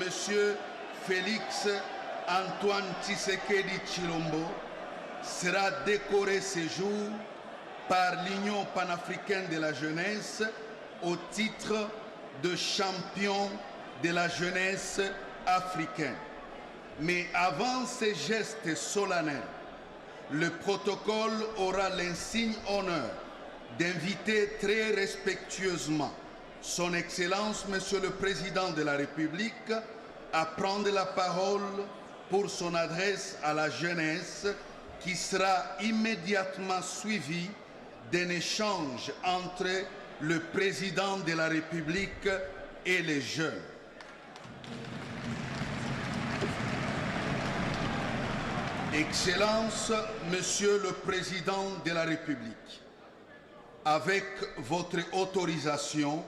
M. Félix Antoine Tshisekedi Tshilombo sera décoré ce jour par l'Union panafricaine de la jeunesse au titre de champion de la jeunesse africaine. Mais avant ces gestes solennels, le protocole aura l'insigne honneur d'inviter très respectueusement Son Excellence, Monsieur le Président de la République, à prendre la parole pour son adresse à la jeunesse qui sera immédiatement suivie d'un échange entre le Président de la République et les jeunes. Excellence, Monsieur le Président de la République, avec votre autorisation,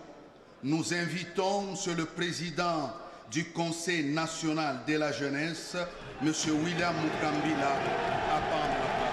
nous invitons Monsieur le Président du Conseil national de la jeunesse, Monsieur William Mukambila, à prendre la parole.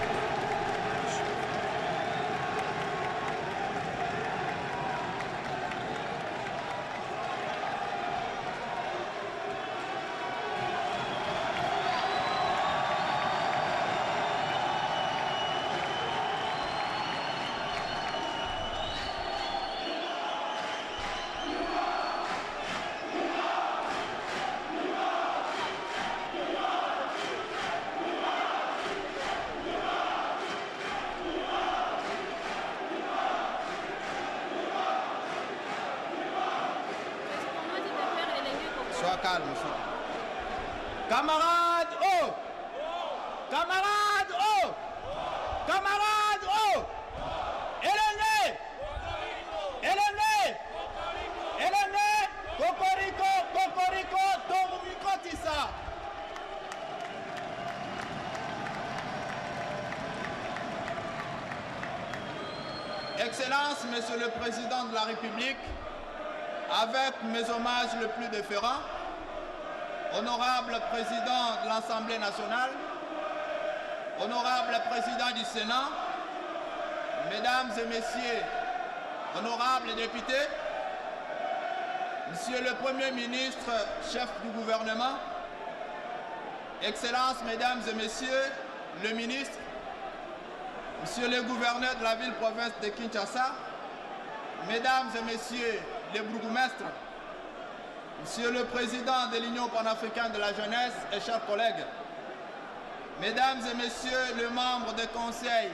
Camarades, oh! Camarades, oh! Camarades, oh! Élène! Élène! Élène! Cocorico, Cocorico, Torumiko Tissa! Excellence, Monsieur le Président de la République, avec mes hommages le plus déférents, Honorable Président de l'Assemblée nationale, Honorable Président du Sénat, Mesdames et Messieurs, honorables députés, Monsieur le Premier ministre, chef du gouvernement, Excellences, Mesdames et Messieurs, le ministre, Monsieur le gouverneur de la ville-province de Kinshasa, Mesdames et Messieurs les bourgmestres, Monsieur le Président de l'Union panafricaine de la jeunesse et chers collègues, Mesdames et Messieurs les membres des conseils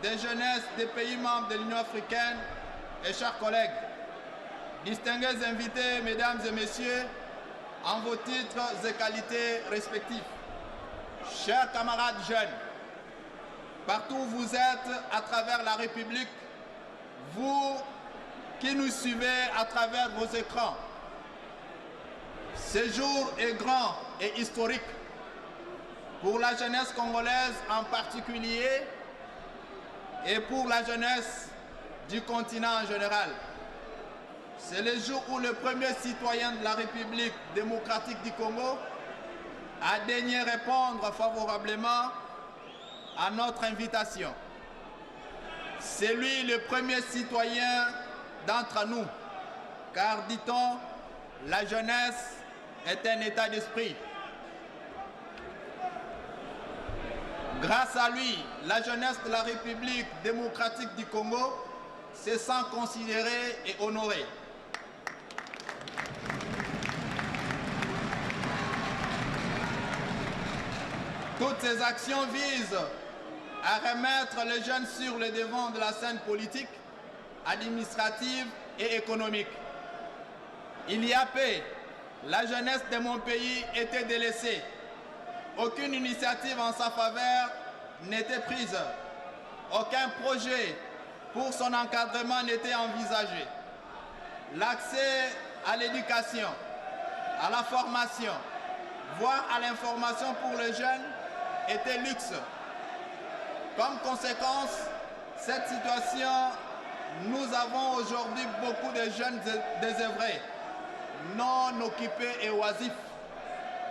des jeunesses des pays membres de l'Union africaine et chers collègues, distingués invités, Mesdames et Messieurs, en vos titres et qualités respectifs, chers camarades jeunes, partout où vous êtes à travers la République, vous qui nous suivez à travers vos écrans, ce jour est grand et historique pour la jeunesse congolaise en particulier et pour la jeunesse du continent en général. C'est le jour où le premier citoyen de la République démocratique du Congo a daigné répondre favorablement à notre invitation. C'est lui le premier citoyen d'entre nous, car dit-on, la jeunesse est un état d'esprit. Grâce à lui, la jeunesse de la République démocratique du Congo se sent considérée et honorée. Toutes ces actions visent à remettre les jeunes sur le devant de la scène politique, administrative et économique. Il y a peu, la jeunesse de mon pays était délaissée. Aucune initiative en sa faveur n'était prise. Aucun projet pour son encadrement n'était envisagé. L'accès à l'éducation, à la formation, voire à l'information pour les jeunes était luxe. Comme conséquence, cette situation, nous avons aujourd'hui beaucoup de jeunes désœuvrés, non occupés et oisifs,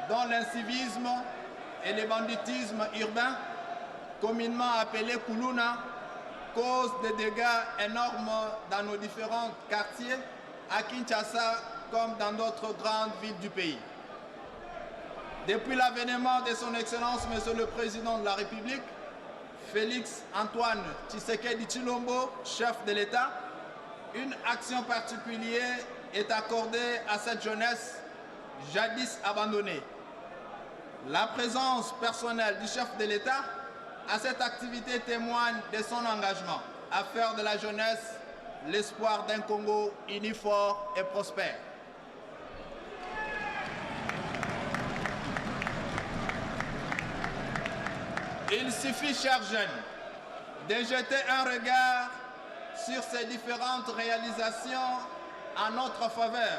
dont l'incivisme et le banditisme urbain, communément appelé Kuluna, causent des dégâts énormes dans nos différents quartiers, à Kinshasa comme dans d'autres grandes villes du pays. Depuis l'avènement de son Excellence, Monsieur le Président de la République, Félix Antoine Tshisekedi Tshilombo, chef de l'État, une action particulière est accordée à cette jeunesse jadis abandonnée. La présence personnelle du chef de l'État à cette activité témoigne de son engagement à faire de la jeunesse l'espoir d'un Congo uni, fort et prospère. Il suffit, chers jeunes, de jeter un regard sur ces différentes réalisations en notre faveur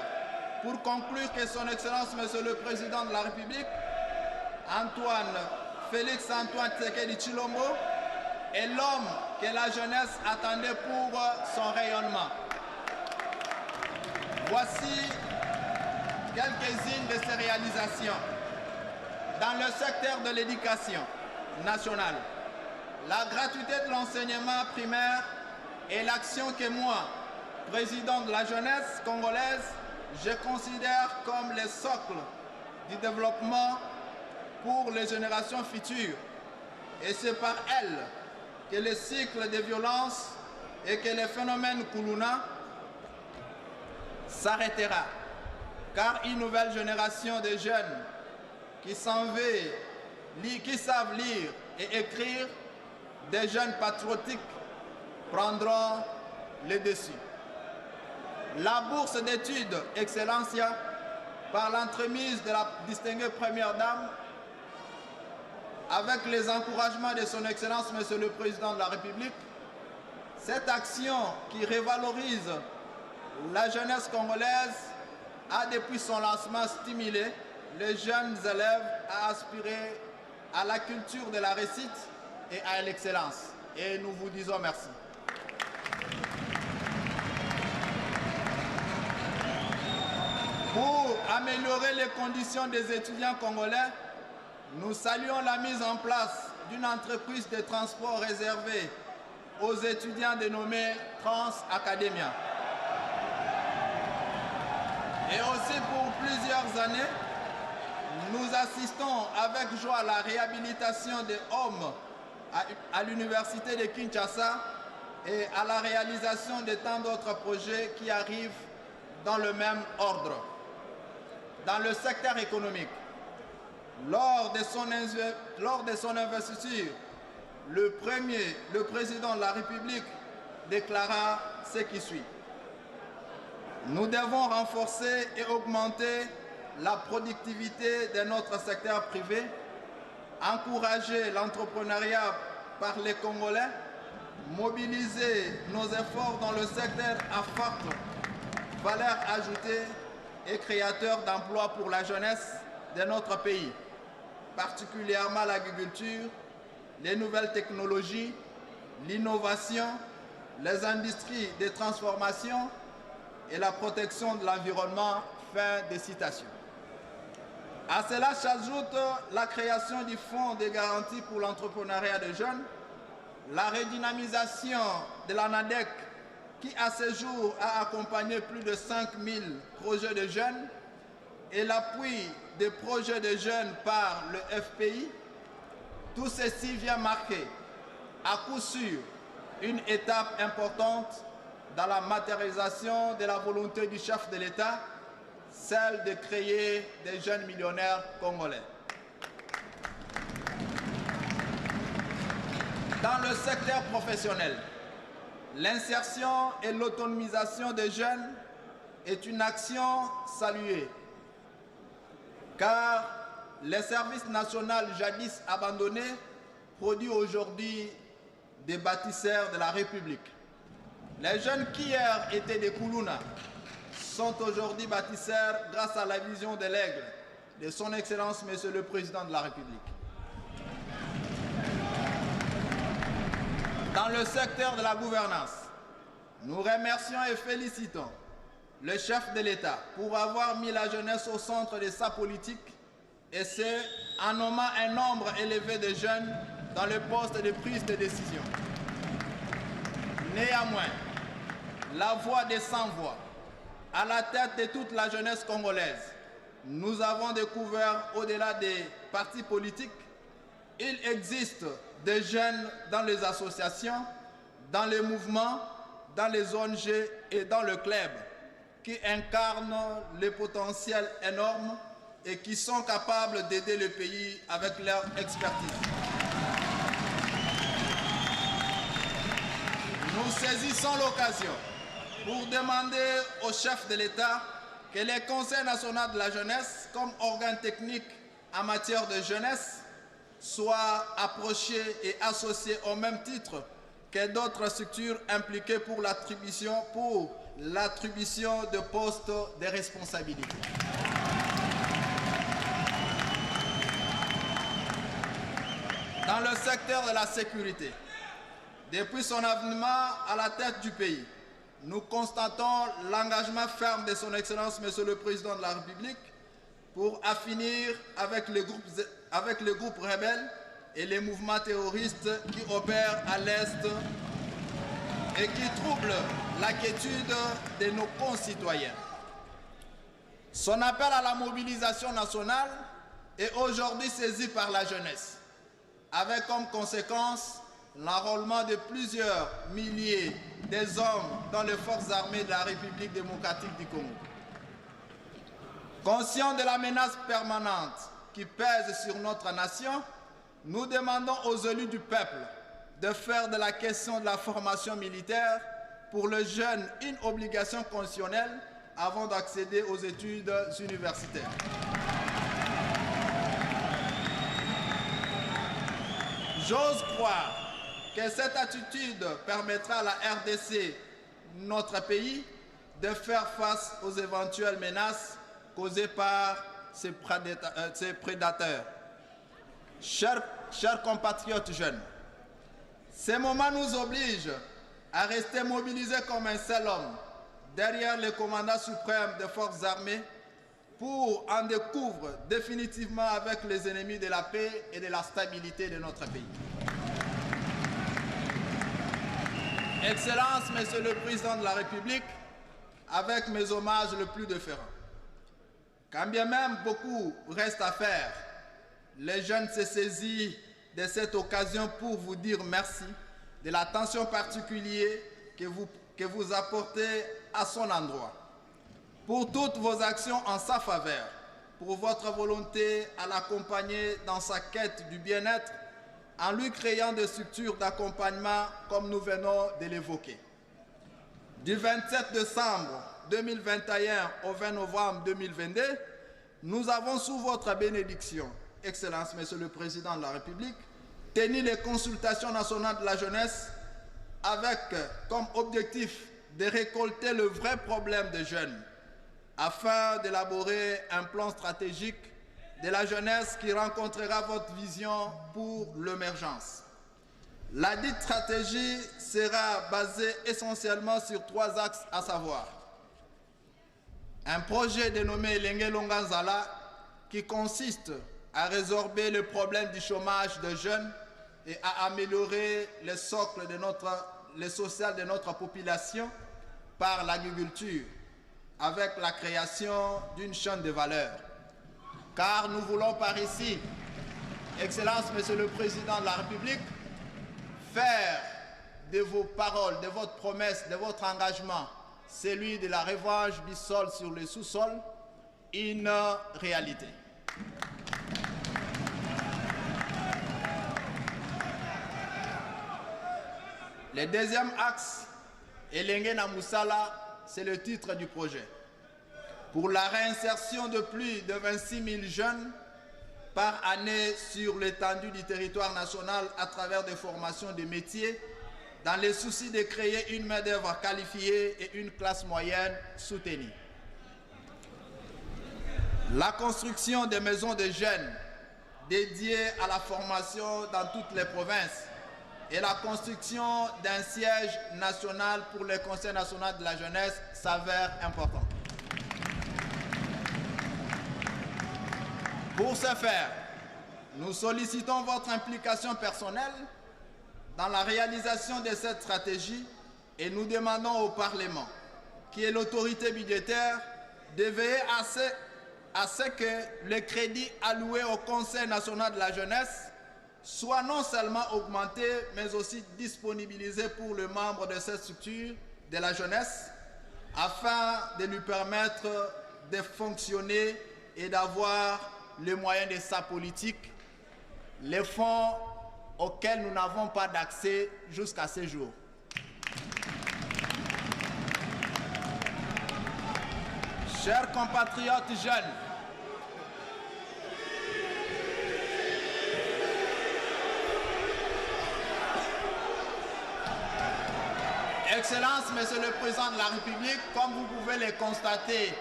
pour conclure que son Excellence, Monsieur le Président de la République, Félix Antoine Tshisekedi Tshilombo, est l'homme que la jeunesse attendait pour son rayonnement. Voici quelques-unes de ses réalisations. Dans le secteur de l'éducation nationale, la gratuité de l'enseignement primaire est l'action que moi, président de la jeunesse congolaise, je considère comme le socle du développement pour les générations futures. Et c'est par elle que le cycle de violence et que le phénomène Kuluna s'arrêtera. Car une nouvelle génération de jeunes qui savent lire et écrire, des jeunes patriotiques prendront le dessus. La bourse d'études Excellencia, par l'entremise de la distinguée Première Dame, avec les encouragements de son Excellence, Monsieur le Président de la République, cette action qui révalorise la jeunesse congolaise a depuis son lancement stimulé les jeunes élèves à aspirer à la culture de la réussite et à l'excellence. Et nous vous disons merci. Pour améliorer les conditions des étudiants congolais, nous saluons la mise en place d'une entreprise de transport réservée aux étudiants dénommée Trans Academia. Et aussi pour plusieurs années, nous assistons avec joie à la réhabilitation des hommes à l'université de Kinshasa et à la réalisation de tant d'autres projets qui arrivent dans le même ordre. Dans le secteur économique, lors de son investiture, le président de la République déclara ce qui suit. Nous devons renforcer et augmenter la productivité de notre secteur privé, encourager l'entrepreneuriat par les Congolais, mobiliser nos efforts dans le secteur à forte valeur ajoutée et créateur d'emplois pour la jeunesse de notre pays, particulièrement l'agriculture, les nouvelles technologies, l'innovation, les industries de transformation et la protection de l'environnement. Fin de citation. À cela s'ajoute la création du Fonds de garantie pour l'entrepreneuriat des jeunes, la redynamisation de l'ANADEC qui à ce jour a accompagné plus de 5000 projets de jeunes et l'appui des projets de jeunes par le FPI. Tout ceci vient marquer à coup sûr une étape importante dans la matérialisation de la volonté du chef de l'État, celle de créer des jeunes millionnaires congolais. Dans le secteur professionnel, l'insertion et l'autonomisation des jeunes est une action saluée, car le service national jadis abandonné produit aujourd'hui des bâtisseurs de la République. Les jeunes qui hier étaient des Kuluna sont aujourd'hui bâtisseurs grâce à la vision de l'aigle de son Excellence, Monsieur le Président de la République. Dans le secteur de la gouvernance, nous remercions et félicitons le chef de l'État pour avoir mis la jeunesse au centre de sa politique, et c'est en nommant un nombre élevé de jeunes dans le poste de prise de décision. Néanmoins, la voix des sans-voix, à la tête de toute la jeunesse congolaise, nous avons découvert, au-delà des partis politiques, il existe des jeunes dans les associations, dans les mouvements, dans les ONG et dans le club qui incarnent les potentiels énormes et qui sont capables d'aider le pays avec leur expertise. Nous saisissons l'occasion pour demander au chef de l'État que le Conseil national de la jeunesse, comme organe technique en matière de jeunesse, soit approché et associé au même titre que d'autres structures impliquées pour l'attribution de postes de responsabilité. Dans le secteur de la sécurité, depuis son avènement à la tête du pays, nous constatons l'engagement ferme de son Excellence, Monsieur le Président de la République, pour affinir avec les groupes rebelles et les mouvements terroristes qui opèrent à l'Est et qui troublent la quiétude de nos concitoyens. Son appel à la mobilisation nationale est aujourd'hui saisi par la jeunesse, avec comme conséquence l'enrôlement de plusieurs milliers des hommes dans les forces armées de la République démocratique du Congo. Conscients de la menace permanente qui pèse sur notre nation, nous demandons aux élus du peuple de faire de la question de la formation militaire pour le jeune une obligation constitutionnelle avant d'accéder aux études universitaires. J'ose croire que cette attitude permettra à la RDC, notre pays, de faire face aux éventuelles menaces causées par ces prédateurs. Chers compatriotes jeunes, ces moments nous obligent à rester mobilisés comme un seul homme derrière le commandant suprême des forces armées pour en découdre définitivement avec les ennemis de la paix et de la stabilité de notre pays. Excellence, Monsieur le Président de la République, avec mes hommages le plus déférents. Quand bien même beaucoup reste à faire, les jeunes se saisissent de cette occasion pour vous dire merci de l'attention particulière que vous apportez à son endroit, pour toutes vos actions en sa faveur, pour votre volonté à l'accompagner dans sa quête du bien-être, en lui créant des structures d'accompagnement comme nous venons de l'évoquer. Du 27 décembre 2021 au 20 novembre 2022, nous avons sous votre bénédiction, Excellence, Monsieur le Président de la République, tenu les consultations nationales de la jeunesse avec comme objectif de récolter le vrai problème des jeunes afin d'élaborer un plan stratégique de la jeunesse qui rencontrera votre vision pour l'émergence. La dite stratégie sera basée essentiellement sur 3 axes, à savoir un projet dénommé Lengue Longanzala qui consiste à résorber le problème du chômage des jeunes et à améliorer le socle le social de notre population par l'agriculture avec la création d'une chaîne de valeur. Car nous voulons par ici, Excellence, Monsieur le Président de la République, faire de vos paroles, de votre promesse, de votre engagement, celui de la revanche du sol sur le sous-sol, une réalité. Le deuxième axe, Elenge na Moussala, c'est le titre du projet. Pour la réinsertion de plus de 26 000 jeunes par année sur l'étendue du territoire national à travers des formations de métiers, dans le souci de créer une main-d'œuvre qualifiée et une classe moyenne soutenue. La construction des maisons de jeunes dédiées à la formation dans toutes les provinces et la construction d'un siège national pour le Conseil national de la jeunesse s'avère important. Pour ce faire, nous sollicitons votre implication personnelle dans la réalisation de cette stratégie et nous demandons au Parlement, qui est l'autorité budgétaire, de veiller à ce que le crédit alloué au Conseil national de la jeunesse soit non seulement augmenté, mais aussi disponibilisé pour le membre de cette structure de la jeunesse, afin de lui permettre de fonctionner et d'avoir les moyens de sa politique, les fonds auxquels nous n'avons pas d'accès jusqu'à ce jour. Chers compatriotes jeunes, Excellences, Monsieur le Président de la République, comme vous pouvez le constater,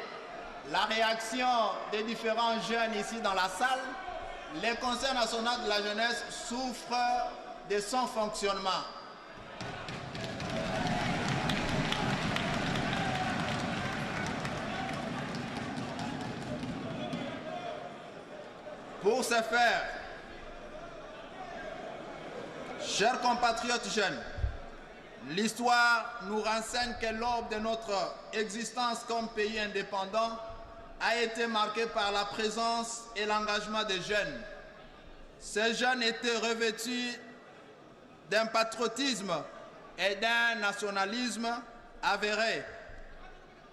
la réaction des différents jeunes ici dans la salle, le Conseil national de la jeunesse souffre de son fonctionnement. Pour ce faire, chers compatriotes jeunes, l'histoire nous renseigne que l'aube de notre existence comme pays indépendant a été marquée par la présence et l'engagement des jeunes. Ces jeunes étaient revêtus d'un patriotisme et d'un nationalisme avéré,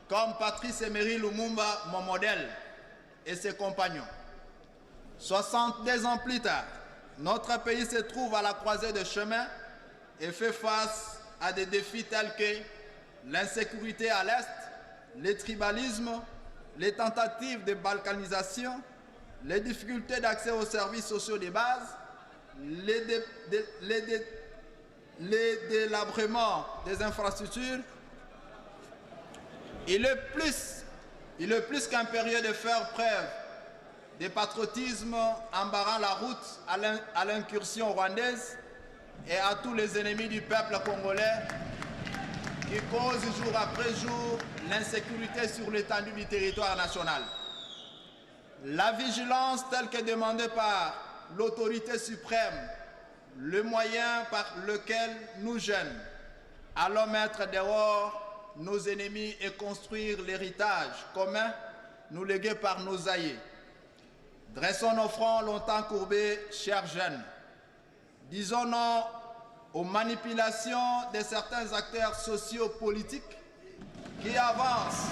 comme Patrice Emery Lumumba, mon modèle, et ses compagnons. 62 ans plus tard, notre pays se trouve à la croisée de chemin et fait face à des défis tels que l'insécurité à l'Est, le tribalisme, les tentatives de balkanisation, les difficultés d'accès aux services sociaux de base, les délabrements des infrastructures. Il est plus qu'impérieux de faire preuve de patriotisme en barrant la route à l'incursion rwandaise et à tous les ennemis du peuple congolais qui causent jour après jour l'insécurité sur l'étendue du territoire national. La vigilance telle que demandée par l'autorité suprême, le moyen par lequel nous jeunes allons mettre dehors nos ennemis et construire l'héritage commun nous légué par nos aïeux. Dressons nos fronts longtemps courbés, chers jeunes. Disons non aux manipulations de certains acteurs sociopolitiques qui avancent.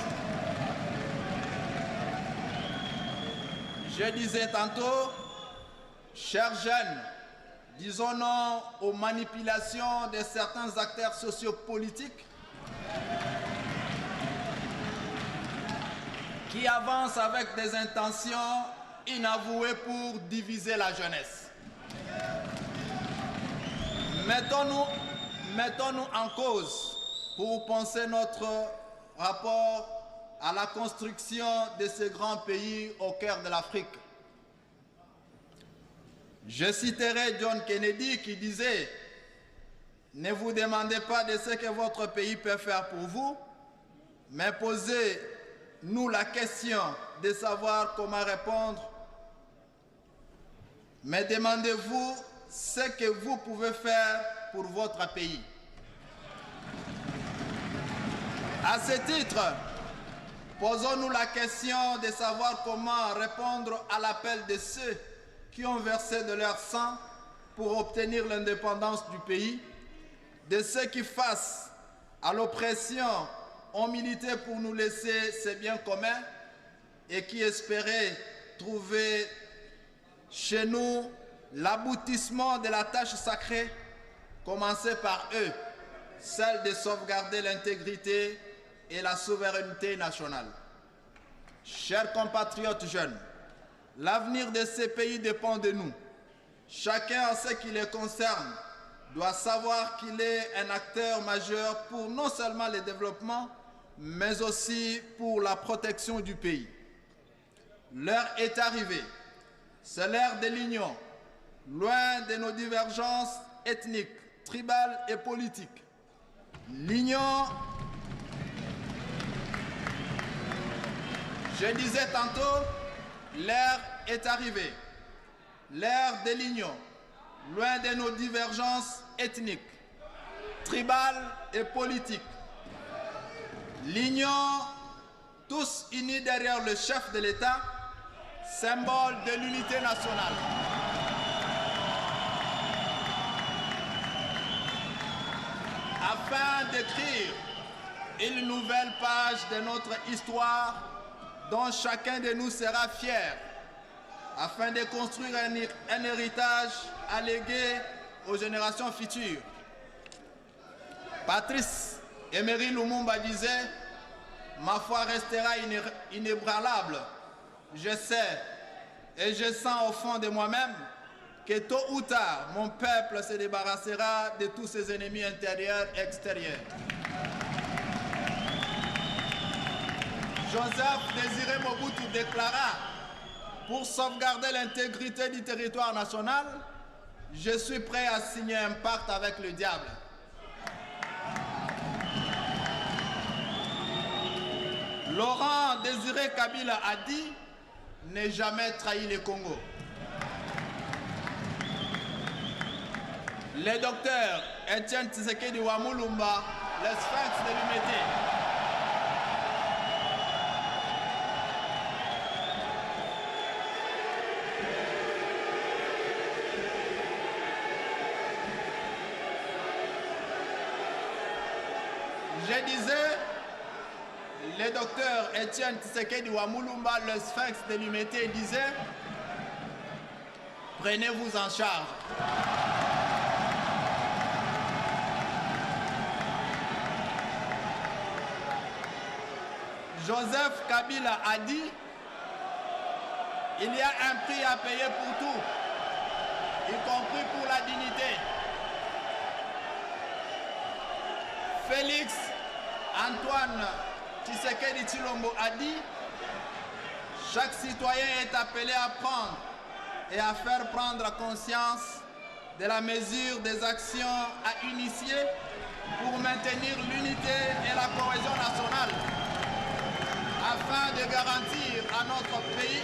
Je disais tantôt, chers jeunes, disons non aux manipulations de certains acteurs sociopolitiques qui avancent avec des intentions inavouées pour diviser la jeunesse. Mettons-nous en cause pour penser notre rapport à la construction de ce grand pays au cœur de l'Afrique. Je citerai John Kennedy qui disait « Ne vous demandez pas de ce que votre pays peut faire pour vous, mais posez-nous la question de savoir comment répondre. Mais demandez-vous ce que vous pouvez faire pour votre pays. » À ce titre, posons-nous la question de savoir comment répondre à l'appel de ceux qui ont versé de leur sang pour obtenir l'indépendance du pays, de ceux qui, face à l'oppression, ont milité pour nous laisser ces biens communs et qui espéraient trouver chez nous l'aboutissement de la tâche sacrée, commencée par eux, celle de sauvegarder l'intégrité et la souveraineté nationale. Chers compatriotes jeunes, l'avenir de ces pays dépend de nous. Chacun en ce qui les concerne doit savoir qu'il est un acteur majeur pour non seulement le développement, mais aussi pour la protection du pays. L'heure est arrivée. C'est l'ère de l'union, loin de nos divergences ethniques, tribales et politiques. L'union, je disais tantôt, l'heure est arrivée. L'ère de l'union, loin de nos divergences ethniques, tribales et politiques. L'union, tous unis derrière le chef de l'État, symbole de l'unité nationale. Afin d'écrire une nouvelle page de notre histoire dont chacun de nous sera fier, afin de construire un héritage à léguer aux générations futures. Patrice Emery Lumumba disait « Ma foi restera inébranlable. Je sais et je sens au fond de moi-même que tôt ou tard, mon peuple se débarrassera de tous ses ennemis intérieurs et extérieurs. » Joseph Désiré Mobutu déclara « Pour sauvegarder l'intégrité du territoire national, je suis prêt à signer un pacte avec le diable. » Laurent Désiré Kabila a dit « Ne jamais trahir le Congo ». Le docteur Etienne Tshisekedi Wamulumba, le sphinx de l'humanité. Je disais, le docteur Etienne Tshisekedi Wamulumba, le sphinx de l'humanité, disait « Prenez-vous en charge ». Joseph Kabila a dit « Il y a un prix à payer pour tout, y compris pour la dignité ». Félix Antoine Tshisekedi Tshilombo a dit « Chaque citoyen est appelé à prendre et à faire prendre conscience de la mesure des actions à initier pour maintenir l'unité et la cohésion nationale, afin de garantir à notre pays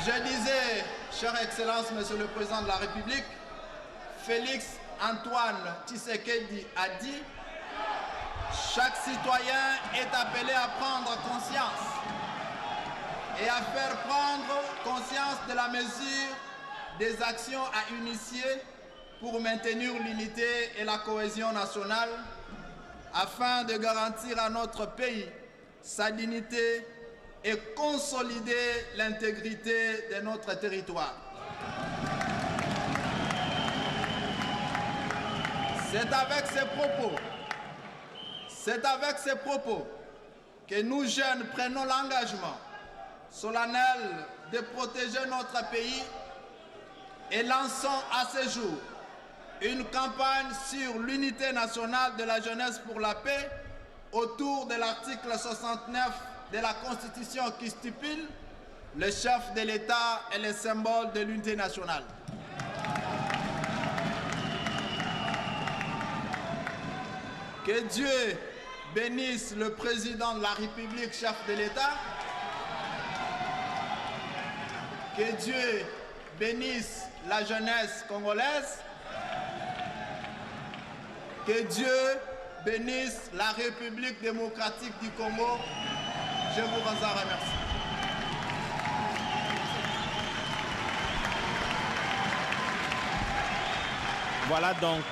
je disais, chère Excellence, Monsieur le Président de la République, Félix Antoine Tshisekedi a dit « Chaque citoyen est appelé à prendre conscience et à faire prendre conscience de la mesure des actions à initier pour maintenir l'unité et la cohésion nationale, afin de garantir à notre pays sa dignité et consolider l'intégrité de notre territoire. » C'est avec ces propos que nous jeunes prenons l'engagement solennel de protéger notre pays et lançons à ce jour une campagne sur l'unité nationale de la jeunesse pour la paix autour de l'article 69 de la Constitution qui stipule le chef de l'État et le symbole de l'unité nationale. Que Dieu bénisse le président de la République, chef de l'État. Que Dieu bénisse la jeunesse congolaise. Que Dieu bénisse la République démocratique du Congo. Je vous en remercie. Voilà donc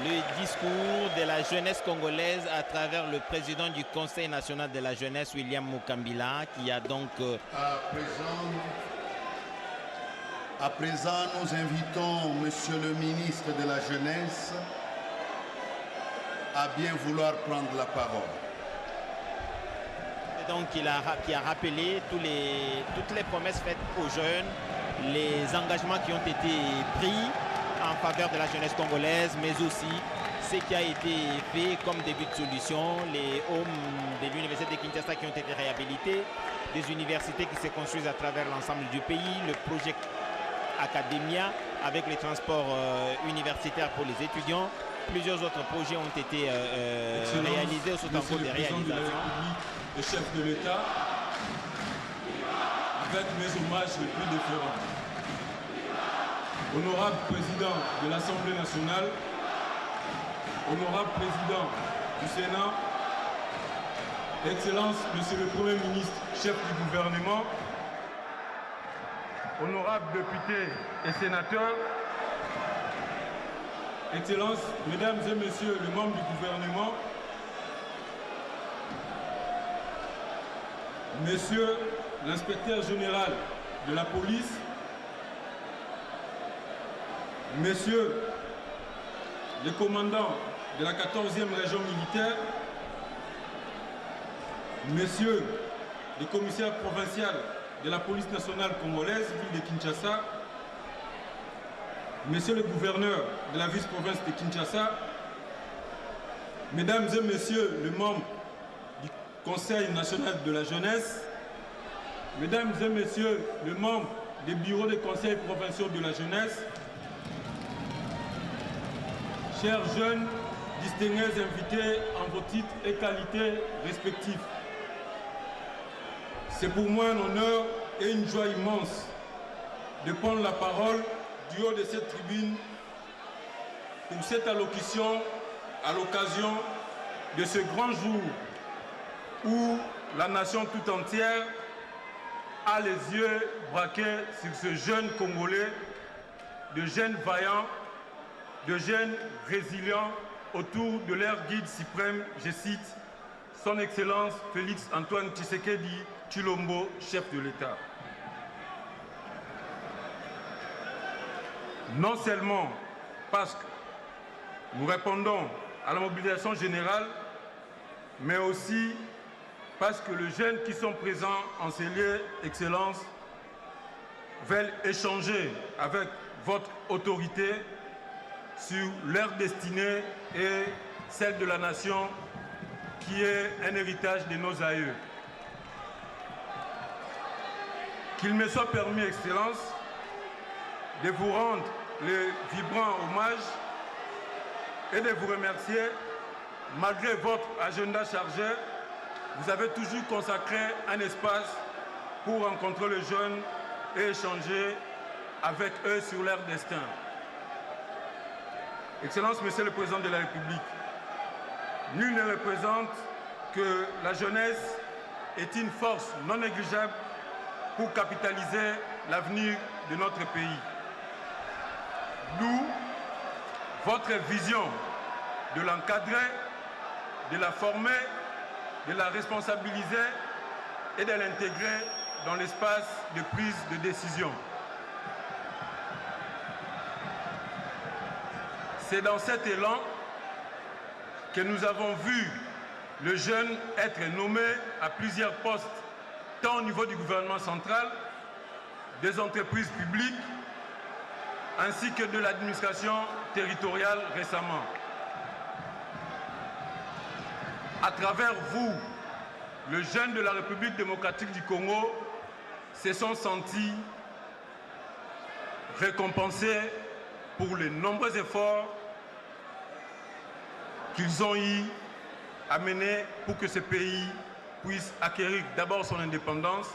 le discours de la jeunesse congolaise à travers le président du Conseil national de la jeunesse, William Mukambila, qui a donc... À présent, nous invitons Monsieur le ministre de la Jeunesse à bien vouloir prendre la parole. Et donc, qui a rappelé toutes les promesses faites aux jeunes, les engagements qui ont été pris en faveur de la jeunesse congolaise, mais aussi ce qui a été fait comme début de solution, les homes de l'université de Kinshasa qui ont été réhabilités, des universités qui se construisent à travers l'ensemble du pays, le projet Academia avec les transports universitaires pour les étudiants. Plusieurs autres projets ont été réalisés ou sont en cours de réalisation. Le chef de l'État, avec mes hommages les plus différents. Honorable président de l'Assemblée nationale, honorable président du Sénat, Excellence, Monsieur le Premier ministre, chef du gouvernement, honorables députés et sénateurs, Excellences, Mesdames et Messieurs les membres du gouvernement, Monsieur l'inspecteur général de la police, Messieurs les commandants de la 14e région militaire, Messieurs les commissaires provinciaux de la police nationale congolaise, ville de Kinshasa, Messieurs le gouverneurs de la vice-province de Kinshasa, Mesdames et Messieurs les membres du Conseil national de la jeunesse, Mesdames et Messieurs les membres des bureaux des conseils provinciaux de la jeunesse, chers jeunes, distingués invités en vos titres et qualités respectifs. C'est pour moi un honneur et une joie immense de prendre la parole du haut de cette tribune pour cette allocution à l'occasion de ce grand jour où la nation tout entière a les yeux braqués sur ce jeune Congolais, de jeunes vaillants, de jeunes résilients autour de leur guide suprême, je cite, Son Excellence Félix Antoine Tshisekedi Tshilombo, chef de l'État. Non seulement parce que nous répondons à la mobilisation générale, mais aussi parce que les jeunes qui sont présents en ces lieux, Excellences, veulent échanger avec votre autorité sur leur destinée et celle de la nation qui est un héritage de nos aïeux. Qu'il me soit permis, Excellence, de vous rendre le vibrant hommage et de vous remercier. Malgré votre agenda chargé, vous avez toujours consacré un espace pour rencontrer les jeunes et échanger avec eux sur leur destin. Excellence, Monsieur le Président de la République, nul ne représente que la jeunesse est une force non négligeable pour capitaliser l'avenir de notre pays. D'où votre vision de l'encadrer, de la former, de la responsabiliser et de l'intégrer dans l'espace de prise de décision. C'est dans cet élan que nous avons vu le jeune être nommé à plusieurs postes, tant au niveau du gouvernement central, des entreprises publiques, ainsi que de l'administration territoriale récemment. À travers vous, les jeunes de la République démocratique du Congo se sont sentis récompensés pour les nombreux efforts qu'ils ont eu à mener pour que ce pays puisse acquérir d'abord son indépendance,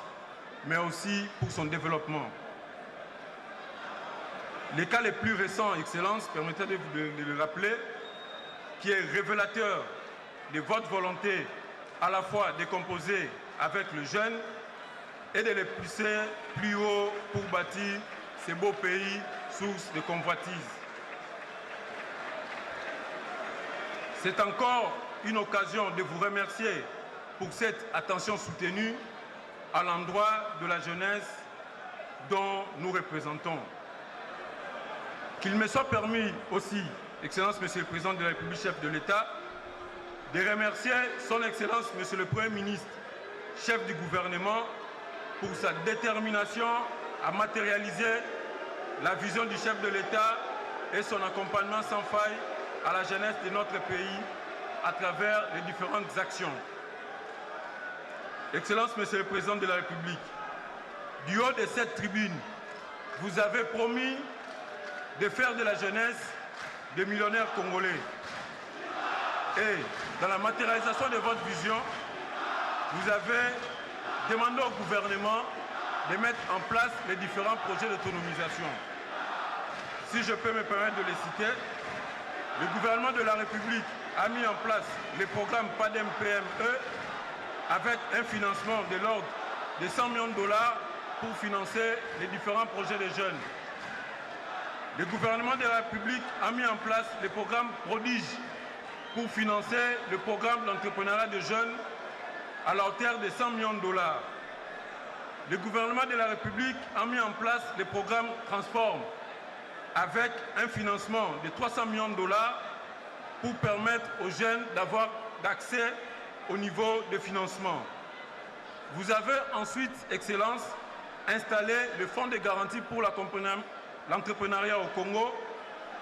mais aussi pour son développement. Les cas les plus récents, Excellence, permettez de le rappeler, qui est révélateur de votre volonté à la fois de composer avec le jeune et de les pousser plus haut pour bâtir ce beau pays, source de convoitise. C'est encore une occasion de vous remercier pour cette attention soutenue à l'endroit de la jeunesse dont nous représentons. Qu'il me soit permis aussi, Excellence, Monsieur le Président de la République, chef de l'État, de remercier Son Excellence, Monsieur le Premier ministre, chef du gouvernement, pour sa détermination à matérialiser la vision du chef de l'État et son accompagnement sans faille à la jeunesse de notre pays à travers les différentes actions. Excellence, Monsieur le Président de la République, du haut de cette tribune, vous avez promis de faire de la jeunesse des millionnaires congolais. Et dans la matérialisation de votre vision, vous avez demandé au gouvernement de mettre en place les différents projets d'autonomisation. Si je peux me permettre de les citer, le gouvernement de la République a mis en place le programme PADEM-PME avec un financement de l'ordre de 100 millions de dollars pour financer les différents projets des jeunes. Le gouvernement de la République a mis en place le programme Prodige pour financer le programme d'entrepreneuriat de jeunes à la hauteur de 100 millions de dollars. Le gouvernement de la République a mis en place le programme Transform avec un financement de 300 millions de dollars pour permettre aux jeunes d'avoir accès au niveau de financement. Vous avez ensuite, Excellence, installé le Fonds de garantie pour l'entrepreneuriat au Congo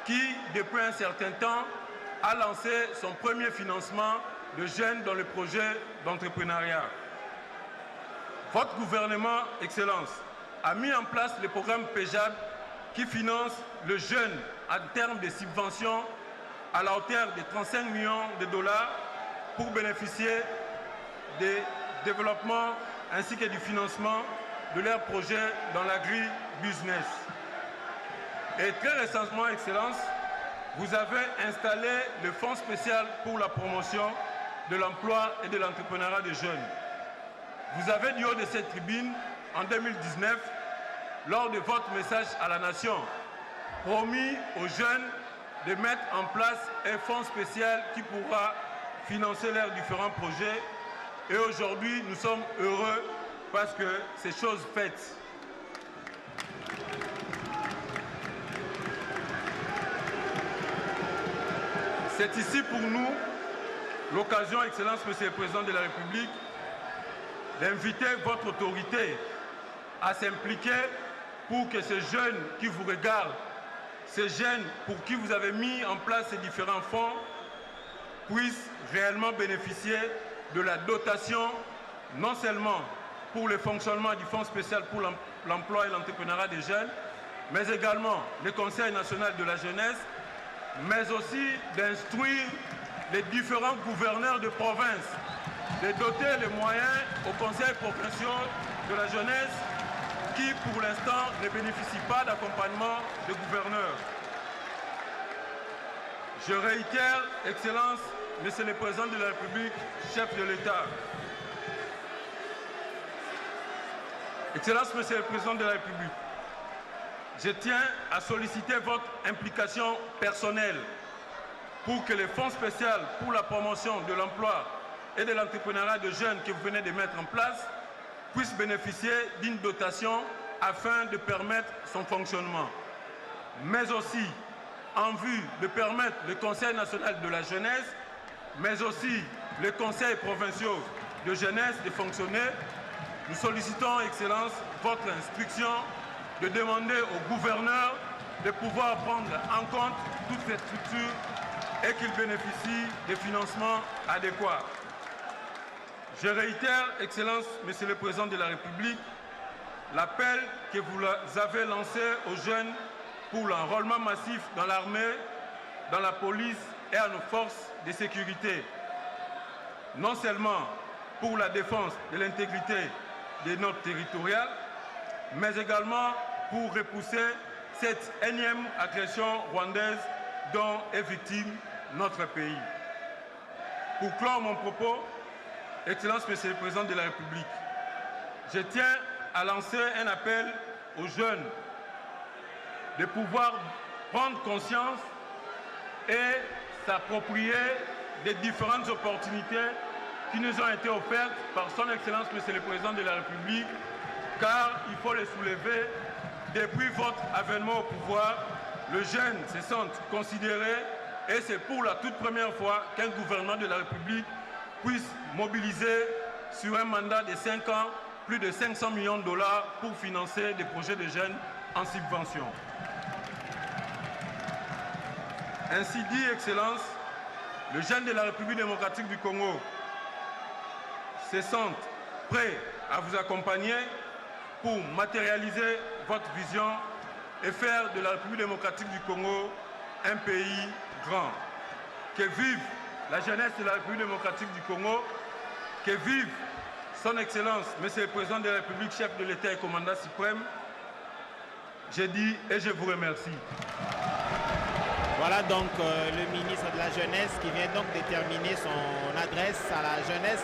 qui, depuis un certain temps, a lancé son premier financement de jeunes dans le projet d'entrepreneuriat. Votre gouvernement, Excellence, a mis en place le programme PEJAD qui finance le jeune en termes de subventions à la hauteur de 35 millions de dollars pour bénéficier des développements ainsi que du financement de leurs projets dans l'agri-business. Et très récemment, Excellence, vous avez installé le Fonds spécial pour la promotion de l'emploi et de l'entrepreneuriat des jeunes. Vous avez du haut de cette tribune, en 2019, lors de votre message à la nation, promis aux jeunes de mettre en place un fonds spécial qui pourra financer leurs différents projets. Et aujourd'hui, nous sommes heureux parce que c'est chose faite. C'est ici pour nous l'occasion, Excellence, Monsieur le Président de la République, d'inviter votre autorité à s'impliquer pour que ces jeunes qui vous regardent, ces jeunes pour qui vous avez mis en place ces différents fonds, puissent réellement bénéficier de la dotation, non seulement pour le fonctionnement du Fonds spécial pour l'emploi et l'entrepreneuriat des jeunes, mais également le Conseil national de la jeunesse, mais aussi d'instruire les différents gouverneurs de province, de doter les moyens aux conseils provinciaux de la jeunesse qui, pour l'instant, ne bénéficient pas d'accompagnement des gouverneurs. Je réitère, Excellence, Monsieur le Président de la République, chef de l'État. Excellence, Monsieur le Président de la République, je tiens à solliciter votre implication personnelle pour que le Fonds spécial pour la promotion de l'emploi et de l'entrepreneuriat de jeunes que vous venez de mettre en place puisse bénéficier d'une dotation afin de permettre son fonctionnement. Mais aussi, en vue de permettre le Conseil national de la jeunesse, mais aussi les conseils provinciaux de jeunesse de fonctionner, nous sollicitons, Excellence, votre instruction de demander au gouverneur de pouvoir prendre en compte toutes ces structures et qu'ils bénéficient des financements adéquats. Je réitère, Excellence, Monsieur le Président de la République, l'appel que vous avez lancé aux jeunes pour l'enrôlement massif dans l'armée, dans la police et à nos forces de sécurité. Non seulement pour la défense de l'intégrité de notre territorial, mais également pour repousser cette énième agression rwandaise dont est victime notre pays. Pour clore mon propos, Excellence, Monsieur le Président de la République, je tiens à lancer un appel aux jeunes de pouvoir prendre conscience et s'approprier des différentes opportunités qui nous ont été offertes par son Excellence, Monsieur le Président de la République, car il faut les soulever. Depuis votre avènement au pouvoir, les jeunes se sentent considérés et c'est pour la toute première fois qu'un gouvernement de la République puisse mobiliser sur un mandat de 5 ans plus de 500 millions de dollars pour financer des projets de jeunes en subvention. Ainsi dit, Excellence, les jeunes de la République démocratique du Congo se sentent prêts à vous accompagner pour matérialiser votre vision et faire de la République démocratique du Congo un pays grand. Que vive la jeunesse de la République démocratique du Congo, que vive son Excellence, Monsieur le Président de la République, chef de l'État et commandant suprême. Je dis et je vous remercie. Voilà donc le ministre de la Jeunesse qui vient donc déterminer son adresse à la jeunesse.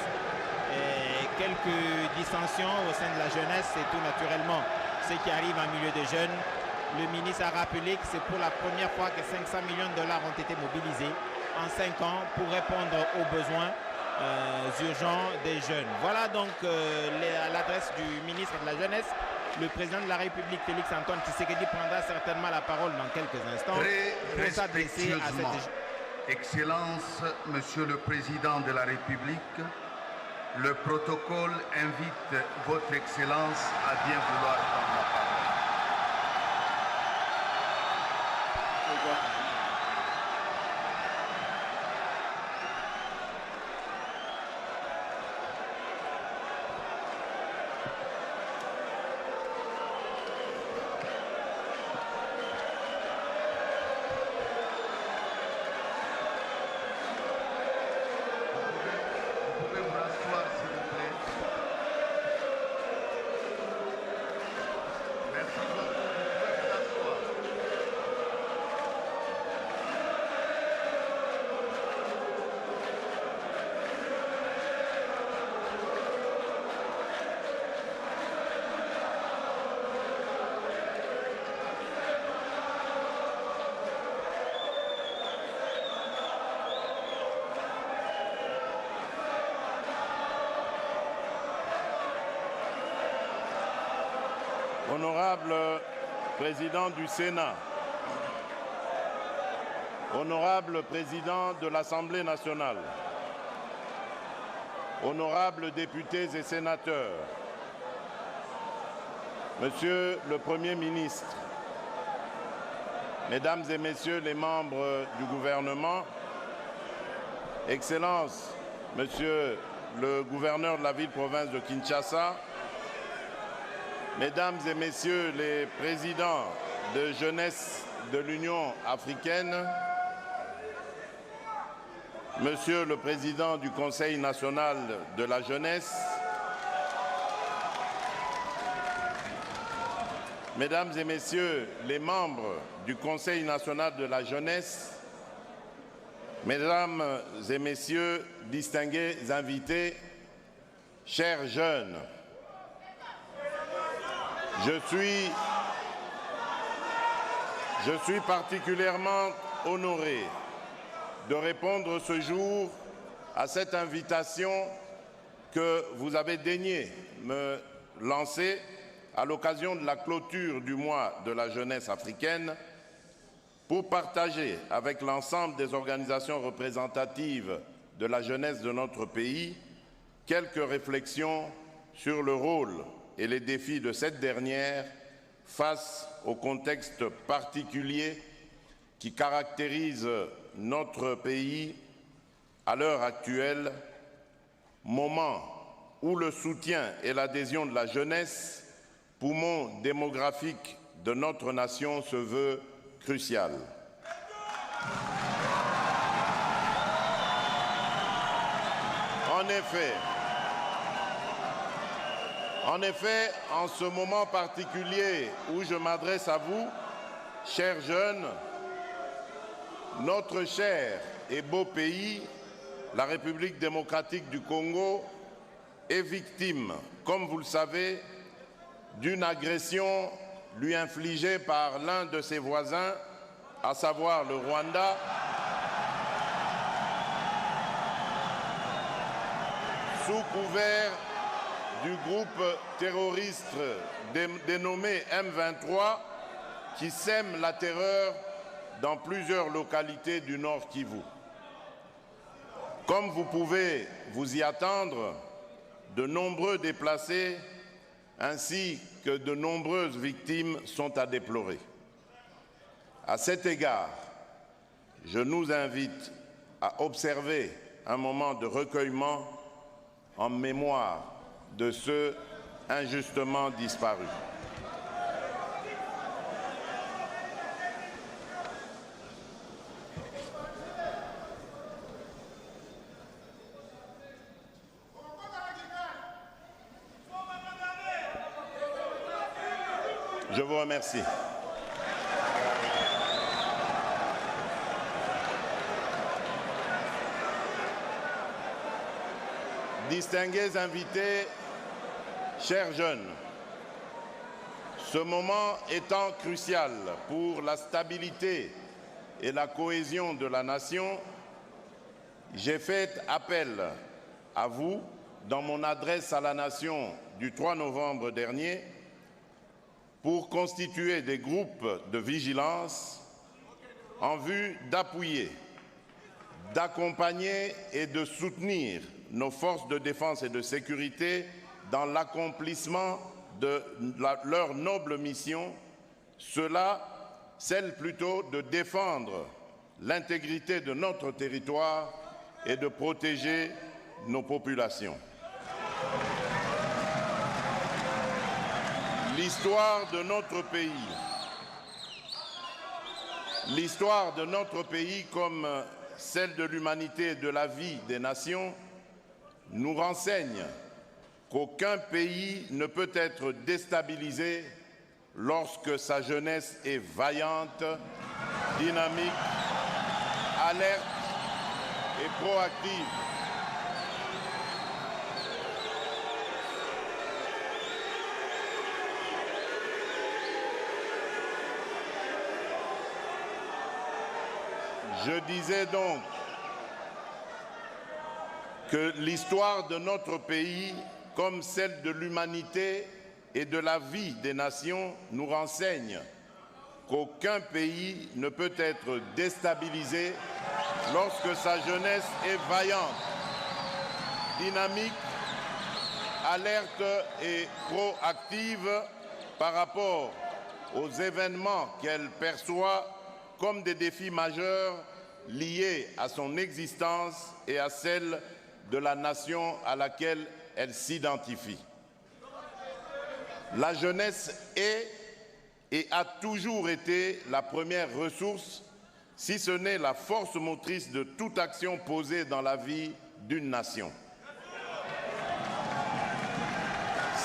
Et quelques dissensions au sein de la jeunesse et tout naturellement ce qui arrive en milieu de jeunes. Le ministre a rappelé que c'est pour la première fois que 500 millions de dollars ont été mobilisés en 5 ans pour répondre aux besoins urgents des jeunes. Voilà donc l'adresse du ministre de la Jeunesse. Le président de la République, Félix Antoine Tshisekedi, prendra certainement la parole dans quelques instants pour s'adresser à cette... Excellence, Monsieur le Président de la République, le protocole invite Votre Excellence à bien vouloir prendre la parole. Honorable Président du Sénat, Honorable Président de l'Assemblée nationale, Honorables députés et sénateurs, Monsieur le Premier ministre, Mesdames et Messieurs les membres du gouvernement, Excellences, Monsieur le gouverneur de la ville-province de Kinshasa, Mesdames et Messieurs les présidents de jeunesse de l'Union africaine, Monsieur le Président du Conseil national de la jeunesse, Mesdames et Messieurs les membres du Conseil national de la jeunesse, Mesdames et Messieurs distingués invités, chers jeunes, je suis particulièrement honoré de répondre ce jour à cette invitation que vous avez daigné me lancer à l'occasion de la clôture du mois de la jeunesse africaine pour partager avec l'ensemble des organisations représentatives de la jeunesse de notre pays quelques réflexions sur le rôle et les défis de cette dernière face au contexte particulier qui caractérise notre pays à l'heure actuelle, moment où le soutien et l'adhésion de la jeunesse, poumon démographique de notre nation, se veut crucial. En effet, en ce moment particulier où je m'adresse à vous, chers jeunes, notre cher et beau pays, la République démocratique du Congo, est victime, comme vous le savez, d'une agression lui infligée par l'un de ses voisins, à savoir le Rwanda, sous couvert du groupe terroriste dénommé M23 qui sème la terreur dans plusieurs localités du Nord Kivu. Comme vous pouvez vous y attendre, de nombreux déplacés ainsi que de nombreuses victimes sont à déplorer. À cet égard, je nous invite à observer un moment de recueillement en mémoire de ceux injustement disparus. Je vous remercie. distingués invités, chers jeunes, ce moment étant crucial pour la stabilité et la cohésion de la nation, j'ai fait appel à vous dans mon adresse à la nation du 3 novembre dernier pour constituer des groupes de vigilance en vue d'appuyer, d'accompagner et de soutenir nos forces de défense et de sécurité dans l'accomplissement de leur noble mission, celle plutôt de défendre l'intégrité de notre territoire et de protéger nos populations. L'histoire de notre pays, comme celle de l'humanité et de la vie des nations, nous renseigne qu'aucun pays ne peut être déstabilisé lorsque sa jeunesse est vaillante, dynamique, alerte et proactive. Je disais donc que l'histoire de notre pays, comme celle de l'humanité et de la vie des nations, nous renseigne qu'aucun pays ne peut être déstabilisé lorsque sa jeunesse est vaillante, dynamique, alerte et proactive par rapport aux événements qu'elle perçoit comme des défis majeurs liés à son existence et à celle de la nation à laquelle elle s'identifie. La jeunesse est et a toujours été la première ressource, si ce n'est la force motrice de toute action posée dans la vie d'une nation.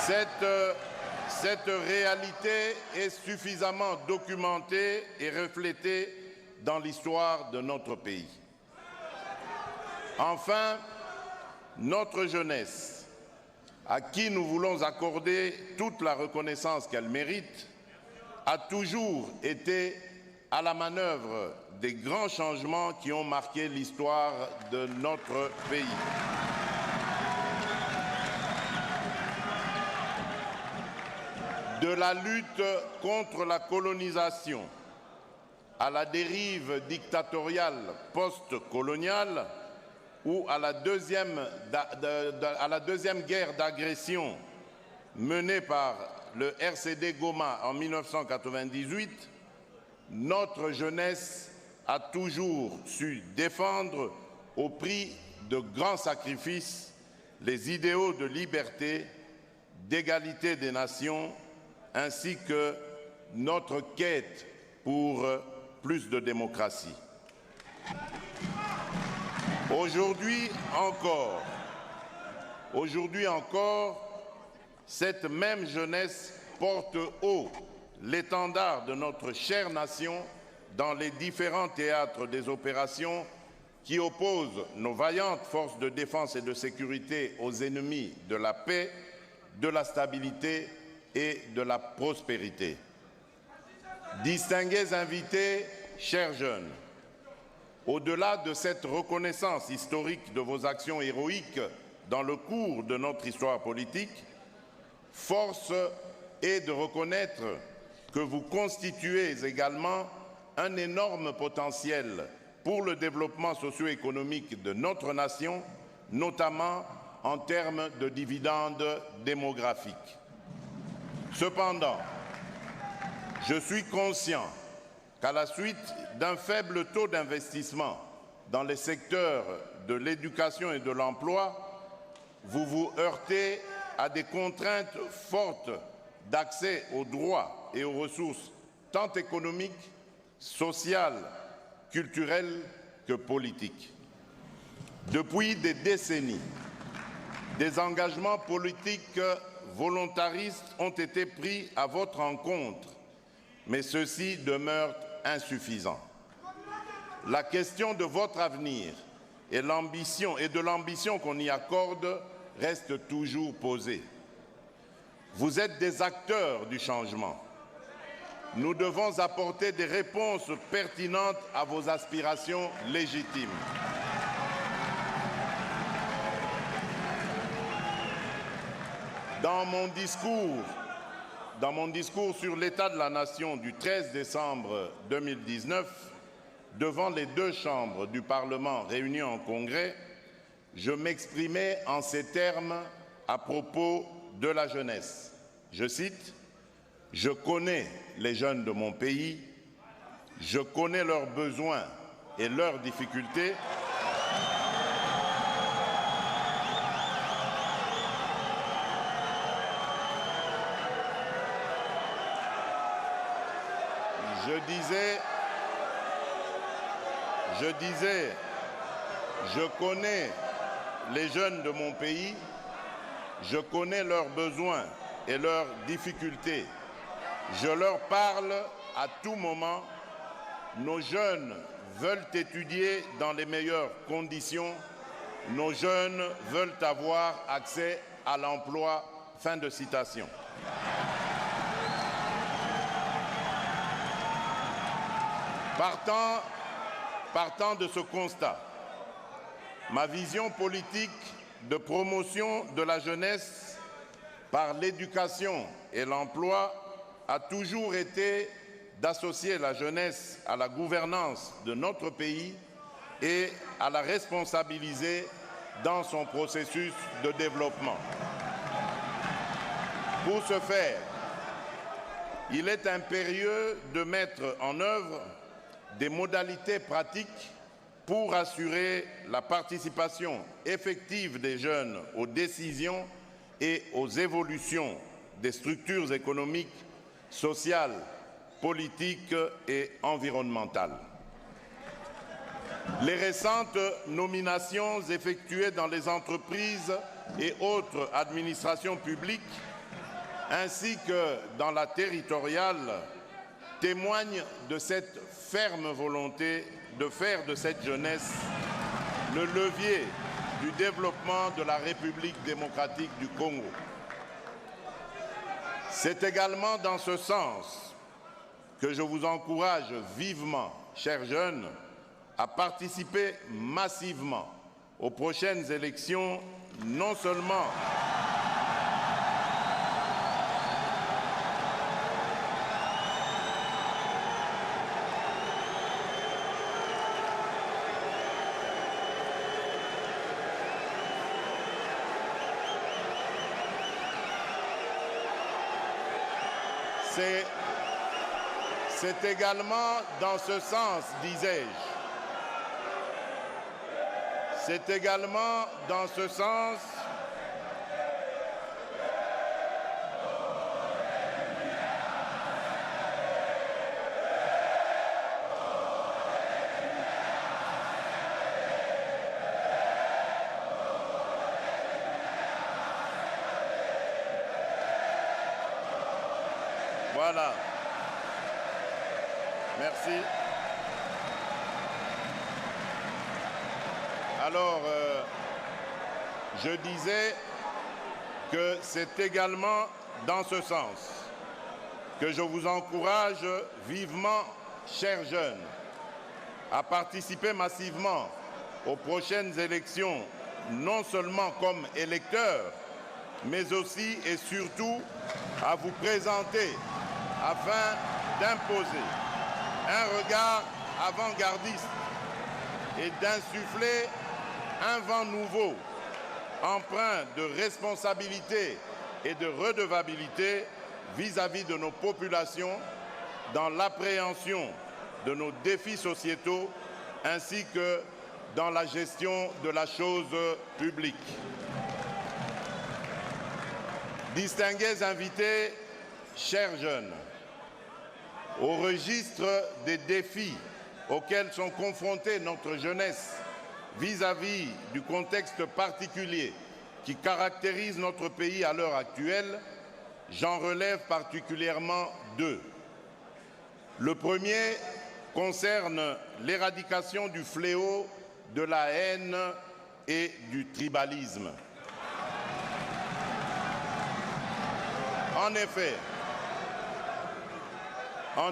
Cette réalité est suffisamment documentée et reflétée dans l'histoire de notre pays. Enfin, notre jeunesse, à qui nous voulons accorder toute la reconnaissance qu'elle mérite, a toujours été à la manœuvre des grands changements qui ont marqué l'histoire de notre pays. De la lutte contre la colonisation à la dérive dictatoriale post-coloniale ou à la deuxième guerre d'agression menée par le RCD Goma en 1998, notre jeunesse a toujours su défendre au prix de grands sacrifices les idéaux de liberté, d'égalité des nations, ainsi que notre quête pour plus de démocratie. Aujourd'hui encore, cette même jeunesse porte haut l'étendard de notre chère nation dans les différents théâtres des opérations qui opposent nos vaillantes forces de défense et de sécurité aux ennemis de la paix, de la stabilité et de la prospérité. Distingués invités, chers jeunes, au-delà de cette reconnaissance historique de vos actions héroïques dans le cours de notre histoire politique, force est de reconnaître que vous constituez également un énorme potentiel pour le développement socio-économique de notre nation, notamment en termes de dividendes démographiques. Cependant, je suis conscient qu'à la suite d'un faible taux d'investissement dans les secteurs de l'éducation et de l'emploi, vous vous heurtez à des contraintes fortes d'accès aux droits et aux ressources tant économiques, sociales, culturelles que politiques. Depuis des décennies, des engagements politiques volontaristes ont été pris à votre encontre, mais ceux-ci demeurent insuffisants. La question de votre avenir et de l'ambition qu'on y accorde reste toujours posée. Vous êtes des acteurs du changement. Nous devons apporter des réponses pertinentes à vos aspirations légitimes. Dans mon discours sur l'état de la nation du 13 décembre 2019, devant les deux chambres du Parlement réunies en congrès, je m'exprimais en ces termes à propos de la jeunesse. Je cite, « Je connais les jeunes de mon pays, je connais leurs besoins et leurs difficultés. Je connais les jeunes de mon pays, je connais leurs besoins et leurs difficultés. Je leur parle à tout moment. Nos jeunes veulent étudier dans les meilleures conditions. Nos jeunes veulent avoir accès à l'emploi. » Fin de citation. Partant de ce constat, ma vision politique de promotion de la jeunesse par l'éducation et l'emploi a toujours été d'associer la jeunesse à la gouvernance de notre pays et à la responsabiliser dans son processus de développement. Pour ce faire, il est impérieux de mettre en œuvre des modalités pratiques pour assurer la participation effective des jeunes aux décisions et aux évolutions des structures économiques, sociales, politiques et environnementales. Les récentes nominations effectuées dans les entreprises et autres administrations publiques, ainsi que dans la territoriale, témoignent de cette ferme volonté de faire de cette jeunesse le levier du développement de la République démocratique du Congo. C'est également dans ce sens que je vous encourage vivement, chers jeunes, à participer massivement aux prochaines élections, non seulement c'est également dans ce sens, disais-je. C'est également dans ce sens Voilà. Merci. Alors, je disais que c'est également dans ce sens que je vous encourage vivement, chers jeunes, à participer massivement aux prochaines élections, non seulement comme électeurs, mais aussi et surtout à vous présenter afin d'imposer un regard avant-gardiste et d'insuffler un vent nouveau, empreint de responsabilité et de redevabilité vis-à-vis de nos populations dans l'appréhension de nos défis sociétaux ainsi que dans la gestion de la chose publique. Distingués invités, chers jeunes, au registre des défis auxquels sont confrontés notre jeunesse vis-à-vis du contexte particulier qui caractérise notre pays à l'heure actuelle, j'en relève particulièrement deux. Le premier concerne l'éradication du fléau de la haine et du tribalisme. En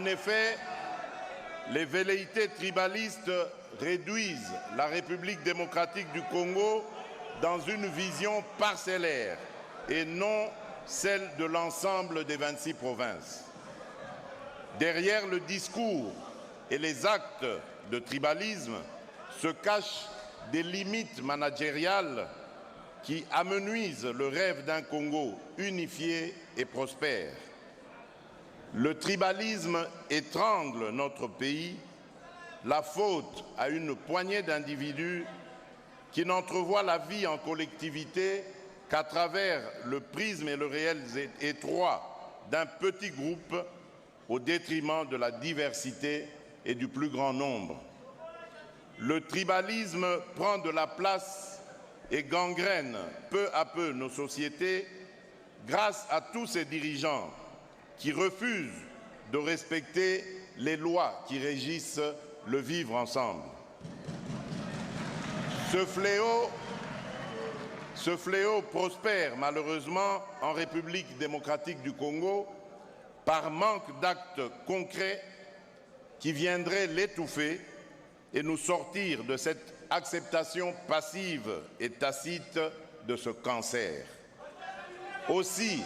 effet, les velléités tribalistes réduisent la République démocratique du Congo dans une vision parcellaire et non celle de l'ensemble des 26 provinces. Derrière le discours et les actes de tribalisme se cachent des limites managériales qui amenuisent le rêve d'un Congo unifié et prospère. Le tribalisme étrangle notre pays, la faute à une poignée d'individus qui n'entrevoient la vie en collectivité qu'à travers le prisme et le réel étroit d'un petit groupe au détriment de la diversité et du plus grand nombre. Le tribalisme prend de la place et gangrène peu à peu nos sociétés grâce à tous ces dirigeants qui refusent de respecter les lois qui régissent le vivre ensemble. Ce fléau prospère malheureusement en République démocratique du Congo par manque d'actes concrets qui viendraient l'étouffer et nous sortir de cette acceptation passive et tacite de ce cancer. Aussi,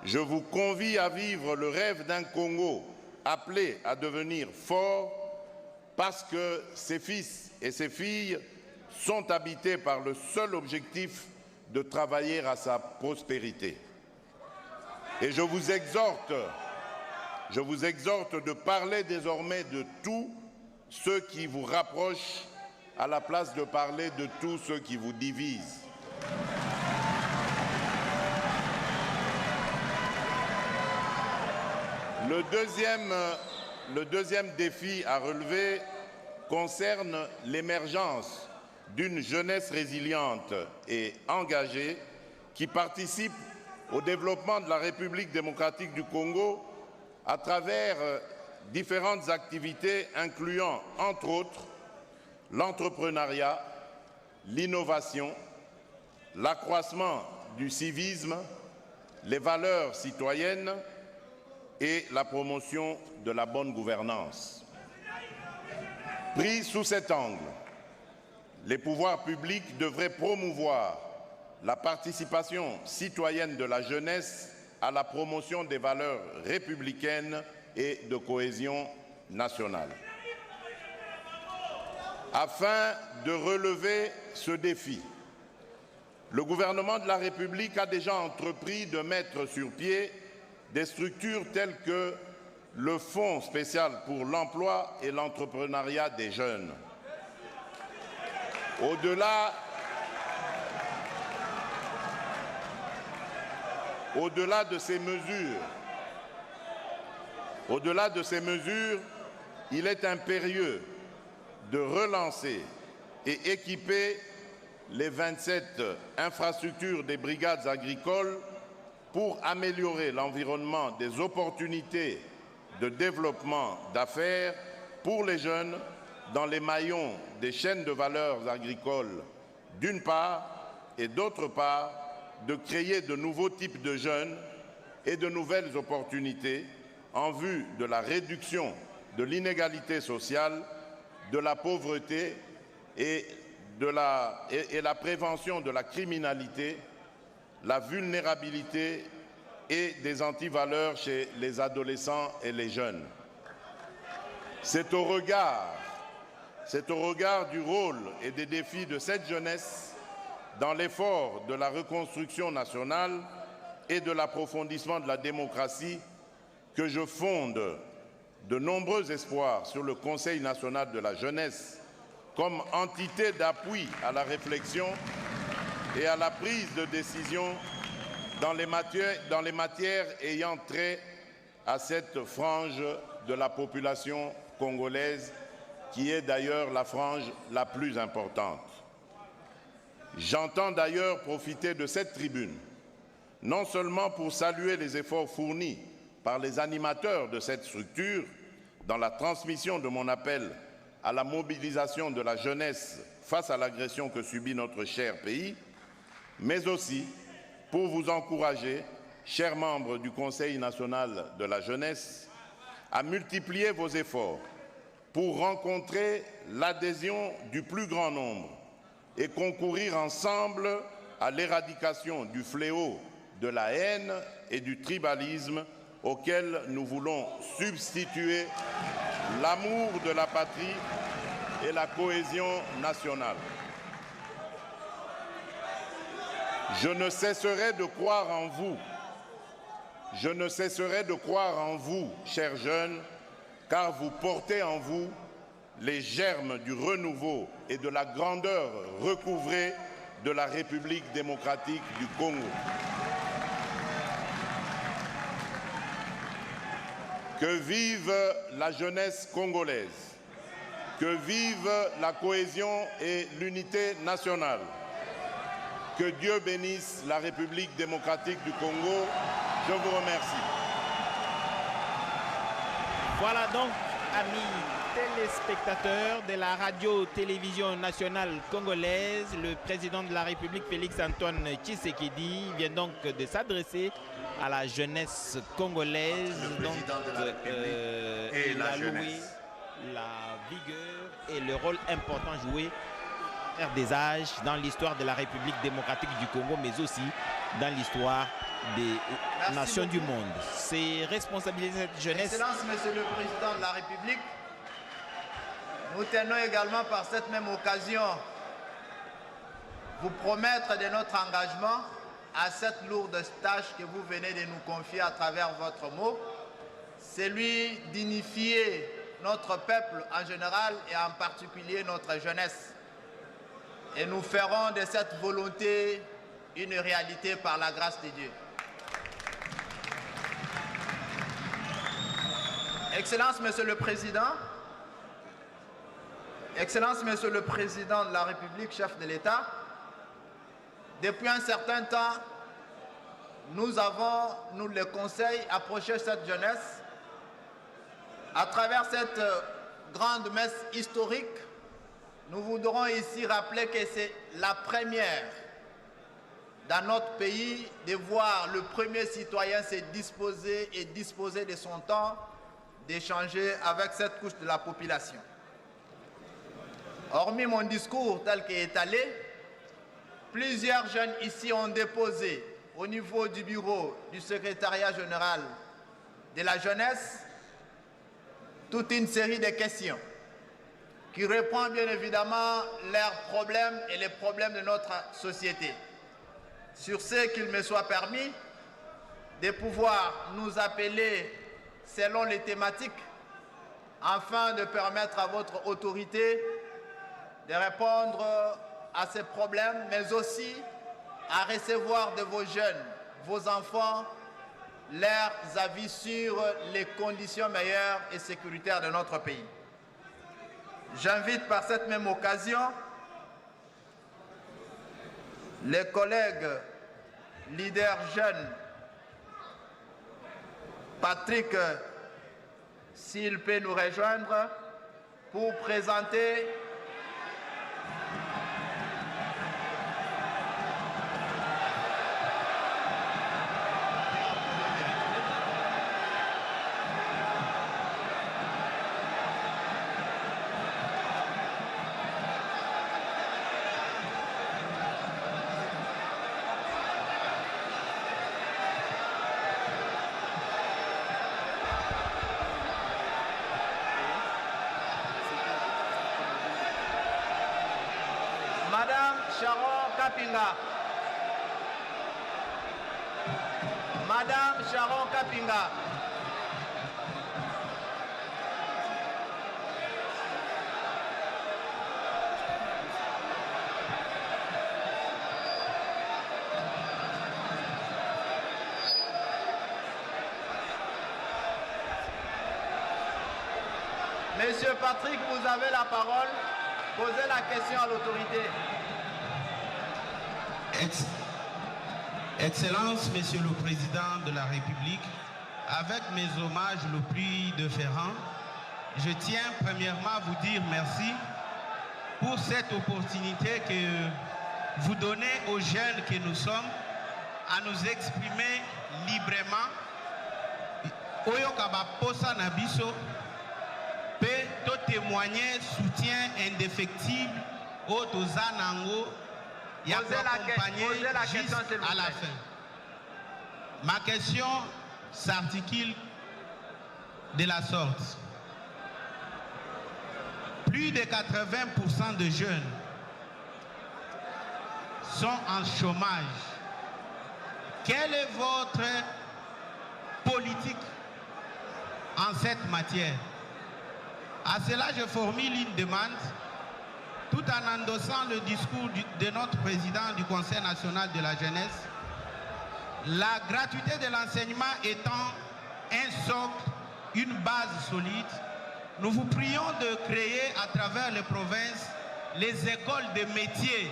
je vous convie à vivre le rêve d'un Congo appelé à devenir fort parce que ses fils et ses filles sont habités par le seul objectif de travailler à sa prospérité. Et je vous exhorte de parler désormais de tout ce qui vous rapproche à la place de parler de tout ce qui vous divise. Le deuxième défi à relever concerne l'émergence d'une jeunesse résiliente et engagée qui participe au développement de la République démocratique du Congo à travers différentes activités incluant, entre autres, l'entrepreneuriat, l'innovation, l'accroissement du civisme, les valeurs citoyennes et la promotion de la bonne gouvernance. Pris sous cet angle, les pouvoirs publics devraient promouvoir la participation citoyenne de la jeunesse à la promotion des valeurs républicaines et de cohésion nationale. Afin de relever ce défi, le gouvernement de la République a déjà entrepris de mettre sur pied des structures telles que le Fonds spécial pour l'emploi et l'entrepreneuriat des jeunes. Au-delà de ces mesures, il est impérieux de relancer et équiper les 27 infrastructures des brigades agricoles pour améliorer l'environnement des opportunités de développement d'affaires pour les jeunes dans les maillons des chaînes de valeur agricoles d'une part et d'autre part de créer de nouveaux types de jeunes et de nouvelles opportunités en vue de la réduction de l'inégalité sociale, de la pauvreté et la prévention de la criminalité, la vulnérabilité et des antivaleurs chez les adolescents et les jeunes. C'est au regard du rôle et des défis de cette jeunesse dans l'effort de la reconstruction nationale et de l'approfondissement de la démocratie que je fonde de nombreux espoirs sur le Conseil national de la jeunesse comme entité d'appui à la réflexion et à la prise de décision dans les matières ayant trait à cette frange de la population congolaise qui est d'ailleurs la frange la plus importante. J'entends d'ailleurs profiter de cette tribune, non seulement pour saluer les efforts fournis par les animateurs de cette structure dans la transmission de mon appel à la mobilisation de la jeunesse face à l'agression que subit notre cher pays, mais aussi pour vous encourager chers membres du Conseil national de la jeunesse, à multiplier vos efforts pour rencontrer l'adhésion du plus grand nombre et concourir ensemble à l'éradication du fléau de la haine et du tribalisme auquel nous voulons substituer l'amour de la patrie et la cohésion nationale. Je ne cesserai de croire en vous. Je ne cesserai de croire en vous, chers jeunes, car vous portez en vous les germes du renouveau et de la grandeur recouvrée de la République démocratique du Congo. Que vive la jeunesse congolaise, que vive la cohésion et l'unité nationale. Que Dieu bénisse la République démocratique du Congo. Je vous remercie. Voilà donc, amis téléspectateurs de la radio-télévision nationale congolaise, le président de la République, Félix-Antoine Tshisekedi, vient donc de s'adresser à la jeunesse congolaise. Le président de la République et la jeunesse. La vigueur et le rôle important joué des âges dans l'histoire de la République démocratique du Congo, mais aussi dans l'histoire des nations du monde. C'est responsabiliser cette jeunesse. Excellence, Monsieur le Président de la République, nous tenons également par cette même occasion vous promettre de notre engagement à cette lourde tâche que vous venez de nous confier à travers votre mot, celui d'unifier notre peuple en général et en particulier notre jeunesse. Et nous ferons de cette volonté une réalité par la grâce de Dieu. Excellence, Monsieur le Président, Excellence, Monsieur le Président de la République, chef de l'État, depuis un certain temps, nous avons, nous le Conseil, approché cette jeunesse à travers cette grande messe historique. Nous voudrons ici rappeler que c'est la première dans notre pays de voir le premier citoyen se disposer et disposer de son temps d'échanger avec cette couche de la population. Hormis mon discours tel qu'il est étalé, plusieurs jeunes ici ont déposé au niveau du bureau du secrétariat général de la jeunesse toute une série de questions qui répondent bien évidemment leurs problèmes et les problèmes de notre société. Sur ce, qu'il me soit permis de pouvoir nous appeler selon les thématiques afin de permettre à votre autorité de répondre à ces problèmes, mais aussi à recevoir de vos jeunes, vos enfants, leurs avis sur les conditions meilleures et sécuritaires de notre pays. J'invite par cette même occasion les collègues leaders jeunes, Patrick, s'il peut nous rejoindre, pour présenter Madame Sharon Kapinga. Madame Sharon Kapinga. Monsieur Patrick, vous avez la parole. Posez la question à l'autorité. Excellence, Monsieur le Président de la République, avec mes hommages le plus déférents, je tiens premièrement à vous dire merci pour cette opportunité que vous donnez aux jeunes que nous sommes à nous exprimer librement. Oyokaba posa nabiso peut témoigner soutien indéfectible au Tozanango et à accompagner juste à la fin. Ma question s'articule de la sorte. Plus de 80% de jeunes sont en chômage. Quelle est votre politique en cette matière? À cela, je formule une demande, tout en endossant le discours de notre président du Conseil national de la jeunesse. La gratuité de l'enseignement étant un socle, une base solide, nous vous prions de créer à travers les provinces les écoles de métiers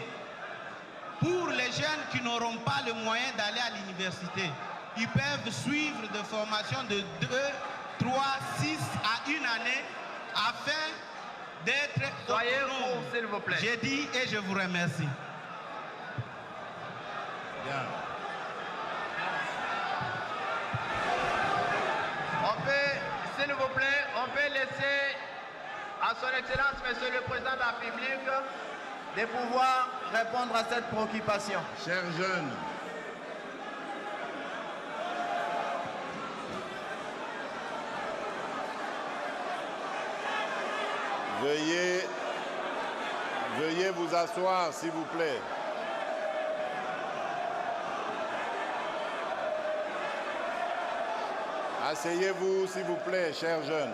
pour les jeunes qui n'auront pas le moyen d'aller à l'université. Ils peuvent suivre des formations de 2, 3, 6 à une année afin d'être autonomes. S'il vous plaît. J'ai dit et je vous remercie. Bien. S'il vous plaît, on peut laisser à son Excellence, Monsieur le Président de la République, de pouvoir répondre à cette préoccupation. Chers jeunes, veuillez vous asseoir, s'il vous plaît. Asseyez-vous, s'il vous plaît, chers jeunes.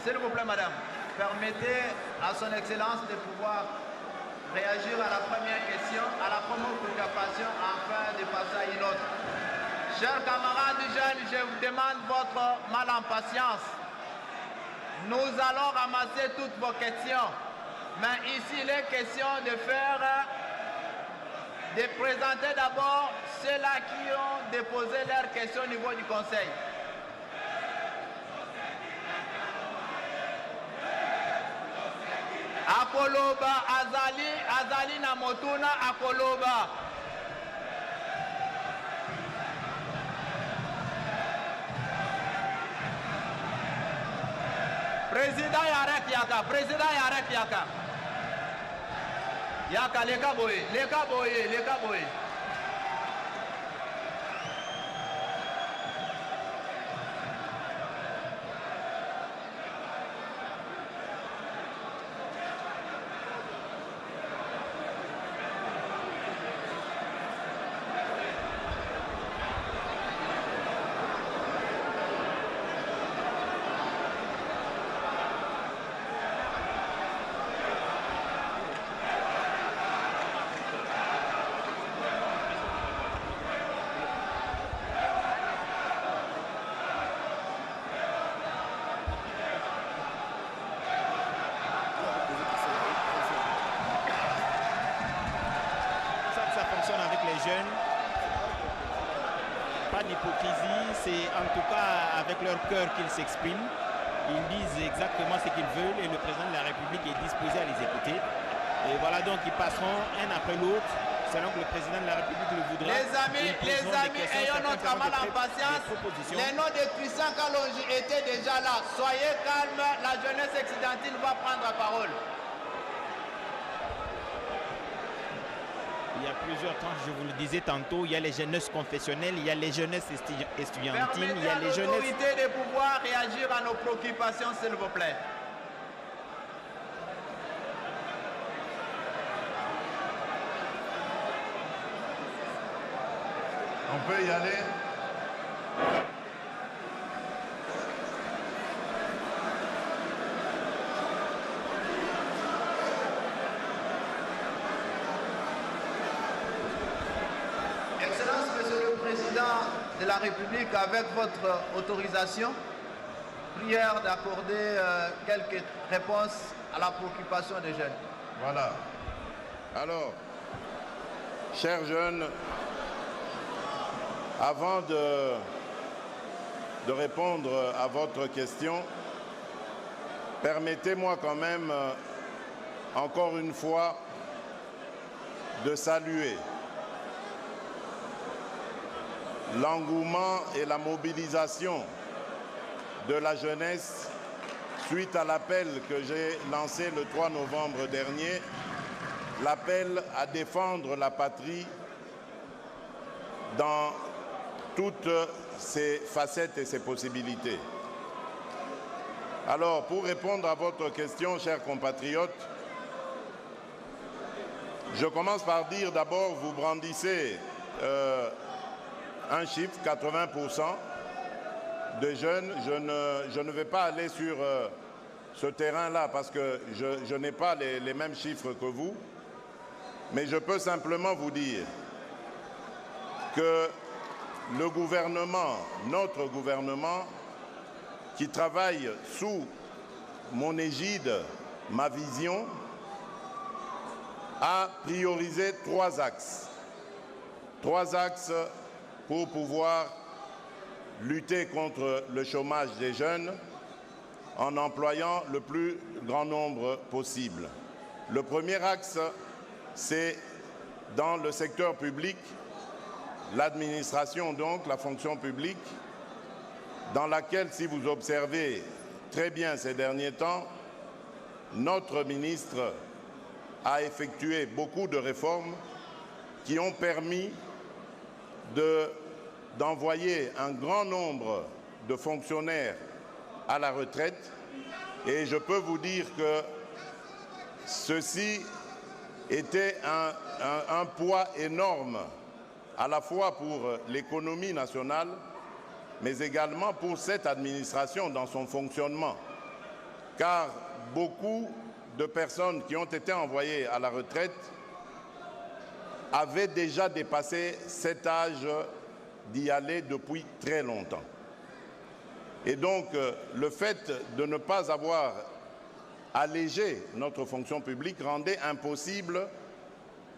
S'il vous plaît, madame, permettez à son Excellence de pouvoir réagir à la première question, à la première préoccupation, afin de passer à une autre. Chers camarades jeunes, je vous demande votre mal en patience. Nous allons ramasser toutes vos questions. Mais ici, il est question de présenter d'abord ceux-là qui ont déposé leurs questions au niveau du Conseil. Akoloba Azali Namotuna Akoloba. Président Yarek Yaka, Président Yarek Yaka. Yaka Leka Boye. Jeunes, pas d'hypocrisie, c'est en tout cas avec leur cœur qu'ils s'expriment. Ils disent exactement ce qu'ils veulent et le président de la République est disposé à les écouter. Et voilà, donc ils passeront un après l'autre selon que le président de la République le voudra. Les amis, ayons notre mal en patience. Les noms de Christian Kalonji étaient déjà là. Soyez calmes, la jeunesse occidentale va prendre la parole. Il y a plusieurs tranches, je vous le disais tantôt, il y a les jeunesses confessionnelles, il y a les jeunesses estudiantines, il y a les jeunesses... Permettez de pouvoir réagir à nos préoccupations, s'il vous plaît. On peut y aller. De la République, avec votre autorisation, prière d'accorder quelques réponses à la préoccupation des jeunes. Voilà. Alors, chers jeunes, avant de répondre à votre question, permettez-moi quand même, encore une fois, de saluer l'engouement et la mobilisation de la jeunesse suite à l'appel que j'ai lancé le 3 novembre dernier, l'appel à défendre la patrie dans toutes ses facettes et ses possibilités. Alors, pour répondre à votre question, chers compatriotes, je commence par dire d'abord, vous brandissez un chiffre, 80% de jeunes. Je ne vais pas aller sur ce terrain-là parce que je n'ai pas les mêmes chiffres que vous, mais je peux simplement vous dire que le gouvernement, notre gouvernement, qui travaille sous mon égide, ma vision, a priorisé 3 axes. 3 axes pour pouvoir lutter contre le chômage des jeunes en employant le plus grand nombre possible. Le premier axe, c'est dans le secteur public, l'administration donc, la fonction publique, dans laquelle, si vous observez très bien ces derniers temps, notre ministre a effectué beaucoup de réformes qui ont permis d'envoyer un grand nombre de fonctionnaires à la retraite. Et je peux vous dire que ceci était un poids énorme, à la fois pour l'économie nationale, mais également pour cette administration dans son fonctionnement. Car beaucoup de personnes qui ont été envoyées à la retraite avaient déjà dépassé cet âge d'y aller depuis très longtemps. Et donc, le fait de ne pas avoir allégé notre fonction publique rendait impossible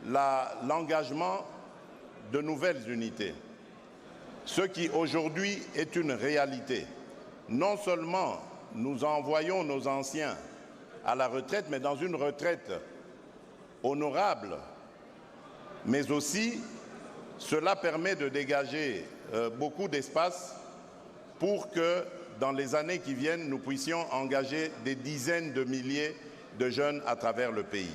l'engagement de nouvelles unités. Ce qui aujourd'hui est une réalité. Non seulement nous envoyons nos anciens à la retraite, mais dans une retraite honorable, mais aussi cela permet de dégager beaucoup d'espace pour que dans les années qui viennent, nous puissions engager des dizaines de milliers de jeunes à travers le pays.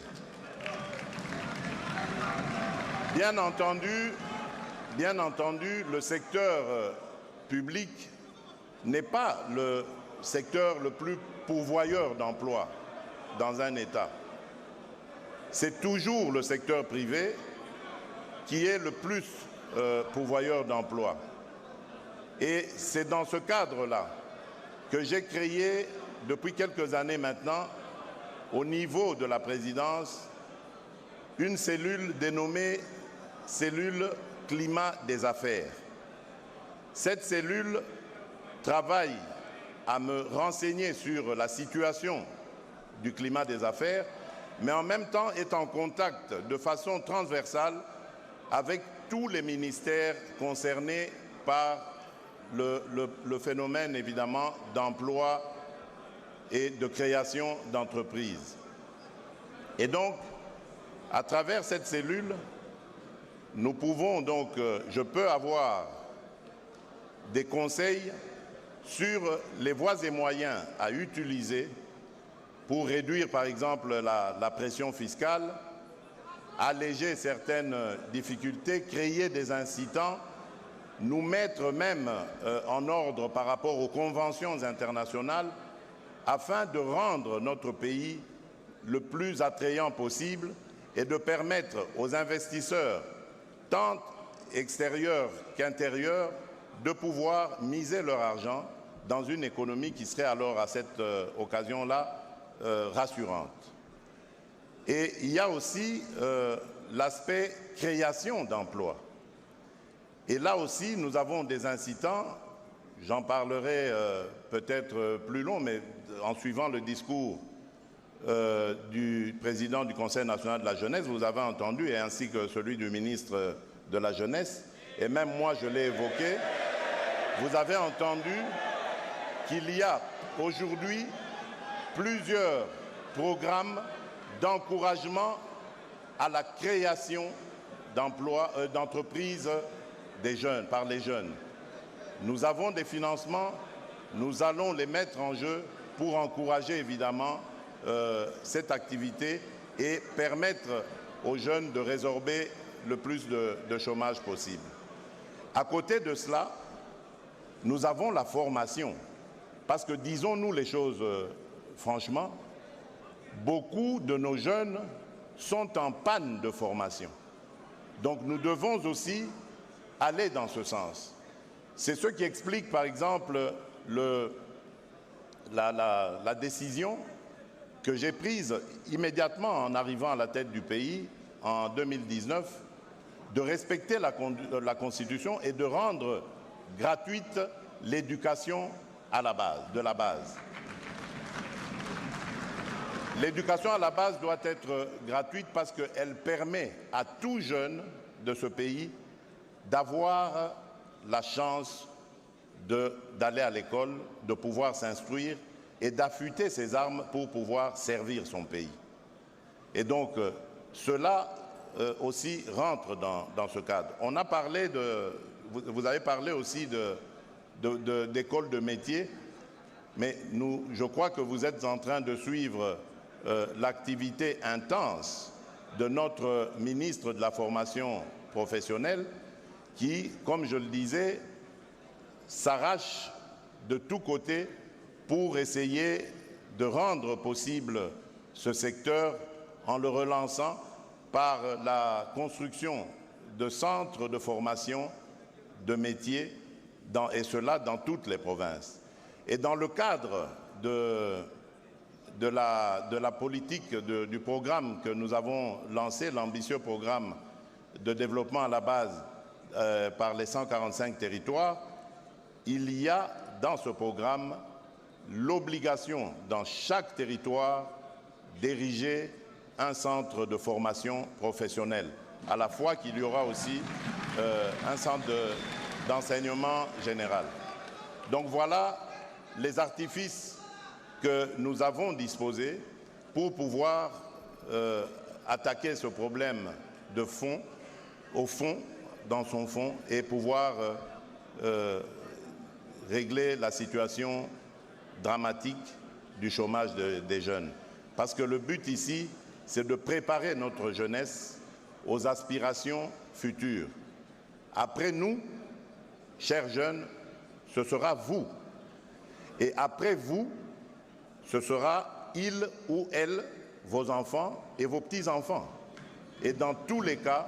Bien entendu, le secteur public n'est pas le secteur le plus pourvoyeur d'emplois dans un État. C'est toujours le secteur privé qui est le plus pourvoyeur d'emplois. Et c'est dans ce cadre-là que j'ai créé, depuis quelques années maintenant, au niveau de la présidence, une cellule dénommée cellule climat des affaires. Cette cellule travaille à me renseigner sur la situation du climat des affaires, mais en même temps est en contact de façon transversale avec tous les ministères concernés par le phénomène, évidemment, d'emploi et de création d'entreprises. Et donc, à travers cette cellule, nous pouvons donc, je peux avoir des conseils sur les voies et moyens à utiliser pour réduire, par exemple, la pression fiscale, alléger certaines difficultés, créer des incitants, nous mettre même en ordre par rapport aux conventions internationales afin de rendre notre pays le plus attrayant possible et de permettre aux investisseurs, tant extérieurs qu'intérieurs, de pouvoir miser leur argent dans une économie qui serait alors à cette occasion-là rassurante. Et il y a aussi l'aspect création d'emplois. Et là aussi, nous avons des incitants, j'en parlerai peut-être plus long, mais en suivant le discours du président du Conseil national de la jeunesse, vous avez entendu, et ainsi que celui du ministre de la Jeunesse, et même moi je l'ai évoqué, vous avez entendu qu'il y a aujourd'hui plusieurs programmes d'encouragement à la création d'emplois, d'entreprises des jeunes, par les jeunes. Nous avons des financements, nous allons les mettre en jeu pour encourager évidemment cette activité et permettre aux jeunes de résorber le plus de chômage possible. À côté de cela, nous avons la formation. Parce que disons-nous les choses franchement, beaucoup de nos jeunes sont en panne de formation. Donc nous devons aussi aller dans ce sens. C'est ce qui explique par exemple la décision que j'ai prise immédiatement en arrivant à la tête du pays en 2019 de respecter la Constitution et de rendre gratuite l'éducation à la base, de la base. L'éducation à la base doit être gratuite parce qu'elle permet à tout jeune de ce pays d'avoir la chance d'aller à l'école, de pouvoir s'instruire et d'affûter ses armes pour pouvoir servir son pays. Et donc, cela aussi rentre dans ce cadre. On a parlé vous avez parlé aussi d'écoles de métiers, mais je crois que vous êtes en train de suivre l'activité intense de notre ministre de la formation professionnelle qui, comme je le disais, s'arrache de tous côtés pour essayer de rendre possible ce secteur en le relançant par la construction de centres de formation de métiers, et cela dans toutes les provinces. Et dans le cadre de la politique du programme que nous avons lancé, l'ambitieux programme de développement à la base par les 145 territoires, il y a dans ce programme l'obligation dans chaque territoire d'ériger un centre de formation professionnelle, à la fois qu'il y aura aussi un centre d'enseignement général. Donc voilà les artifices que nous avons disposés pour pouvoir attaquer ce problème de fond, au fond, dans son fond, et pouvoir régler la situation dramatique du chômage des jeunes. Parce que le but ici, c'est de préparer notre jeunesse aux aspirations futures. Après nous, chers jeunes, ce sera vous. Et après vous, ce sera il ou elle, vos enfants et vos petits-enfants. Et dans tous les cas,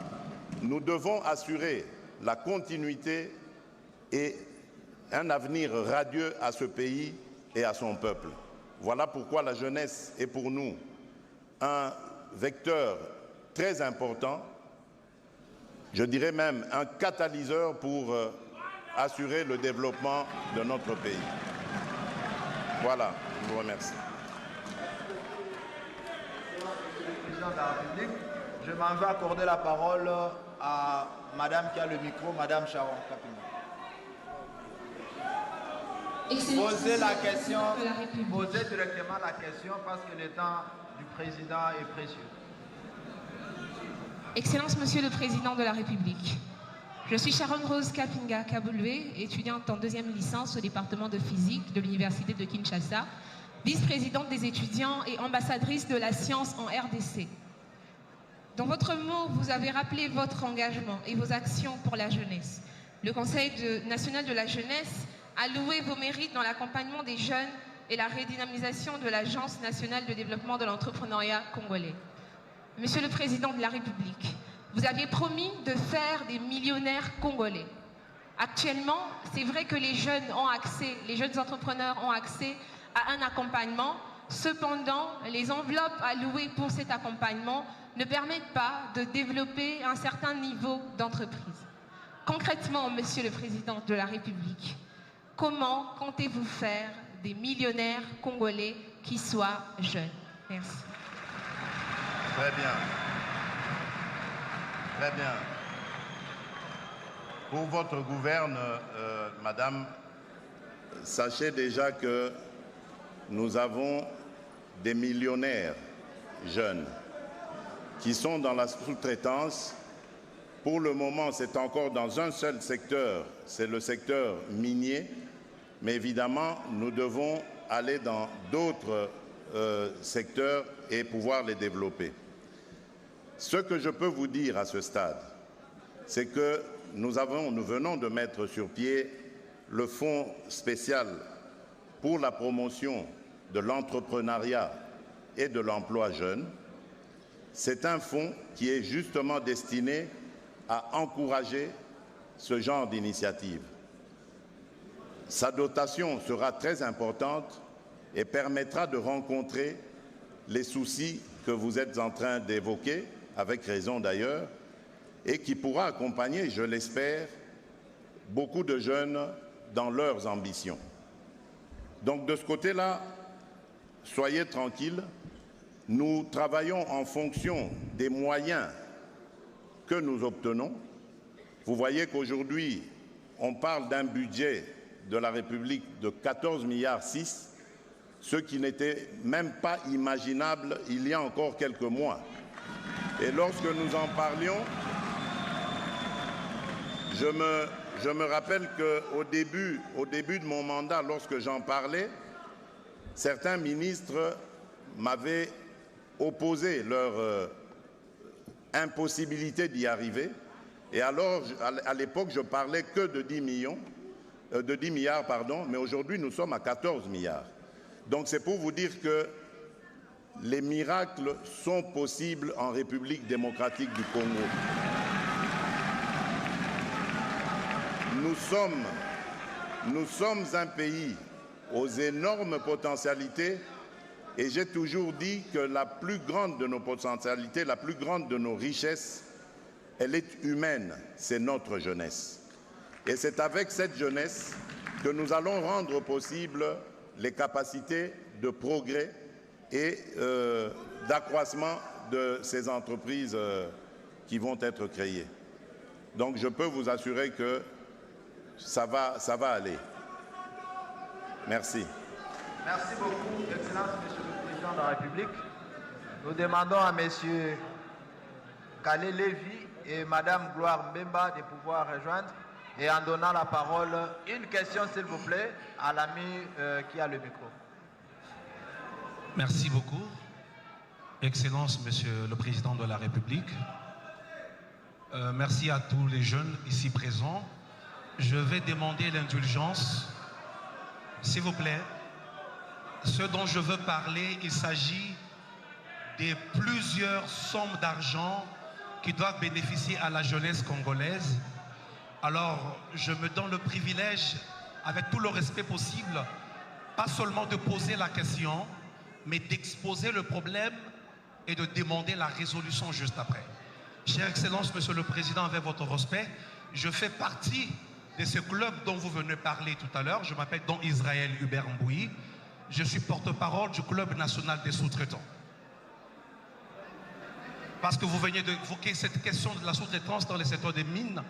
nous devons assurer la continuité et un avenir radieux à ce pays et à son peuple. Voilà pourquoi la jeunesse est pour nous un vecteur très important, je dirais même un catalyseur pour assurer le développement de notre pays. Voilà, je vous remercie. Monsieur le Président de la République, je m'en vais accorder la parole à Madame qui a le micro, Madame Sharon Kapinga. Posez la question, posez directement la question parce que le temps du Président est précieux. Excellence, Monsieur le Président de la République. Je suis Sharon Rose Kapinga Kaboulwe, étudiante en deuxième licence au département de physique de l'Université de Kinshasa, vice-présidente des étudiants et ambassadrice de la science en RDC. Dans votre mot, vous avez rappelé votre engagement et vos actions pour la jeunesse. Le Conseil national de la jeunesse a loué vos mérites dans l'accompagnement des jeunes et la redynamisation de l'Agence nationale de développement de l'entrepreneuriat congolais. Monsieur le Président de la République, vous aviez promis de faire des millionnaires congolais. Actuellement, c'est vrai que les jeunes entrepreneurs ont accès à un accompagnement. Cependant, les enveloppes allouées pour cet accompagnement ne permettent pas de développer un certain niveau d'entreprise. Concrètement, Monsieur le Président de la République, comment comptez-vous faire des millionnaires congolais qui soient jeunes? Merci. Très bien. Très bien. Pour votre gouverne, madame, sachez déjà que nous avons des millionnaires jeunes qui sont dans la sous-traitance. Pour le moment, c'est encore dans un seul secteur, c'est le secteur minier, mais évidemment, nous devons aller dans d'autres secteurs et pouvoir les développer. Ce que je peux vous dire à ce stade, c'est que nous venons de mettre sur pied le fonds spécial pour la promotion de l'entrepreneuriat et de l'emploi jeune. C'est un fonds qui est justement destiné à encourager ce genre d'initiative. Sa dotation sera très importante et permettra de rencontrer les soucis que vous êtes en train d'évoquer, avec raison d'ailleurs, et qui pourra accompagner, je l'espère, beaucoup de jeunes dans leurs ambitions. Donc de ce côté-là, soyez tranquilles, nous travaillons en fonction des moyens que nous obtenons. Vous voyez qu'aujourd'hui, on parle d'un budget de la République de 14,6 milliards, ce qui n'était même pas imaginable il y a encore quelques mois. Et lorsque nous en parlions, je me rappelle qu'au début de mon mandat, lorsque j'en parlais, certains ministres m'avaient opposé leur impossibilité d'y arriver. Et alors, à l'époque, je parlais que de 10 milliards, mais aujourd'hui, nous sommes à 14 milliards. Donc, c'est pour vous dire que les miracles sont possibles en République démocratique du Congo. Nous sommes un pays aux énormes potentialités et j'ai toujours dit que la plus grande de nos potentialités, la plus grande de nos richesses, elle est humaine, c'est notre jeunesse. Et c'est avec cette jeunesse que nous allons rendre possible les capacités de progrès et d'accroissement de ces entreprises qui vont être créées. Donc je peux vous assurer que ça va aller. Merci. Merci beaucoup, Excellence, Monsieur le Président de la République. Nous demandons à Monsieur Kalé Lévy et Madame Gloire Mbemba de pouvoir rejoindre et en donnant la parole, une question s'il vous plaît à l'ami qui a le micro. Merci beaucoup. Excellence, Monsieur le Président de la République. Merci à tous les jeunes ici présents. Je vais demander l'indulgence, s'il vous plaît. Ce dont je veux parler, il s'agit de plusieurs sommes d'argent qui doivent bénéficier à la jeunesse congolaise. Alors, je me donne le privilège, avec tout le respect possible, pas seulement de poser la question, mais d'exposer le problème et de demander la résolution juste après. Chère Excellence, Monsieur le Président, avec votre respect, je fais partie de ce club dont vous venez parler tout à l'heure. Je m'appelle Don Israël Hubert Mbouyi. Je suis porte-parole du Club national des sous-traitants. Parce que vous venez d'évoquer cette question de la sous-traitance dans le secteur des mines,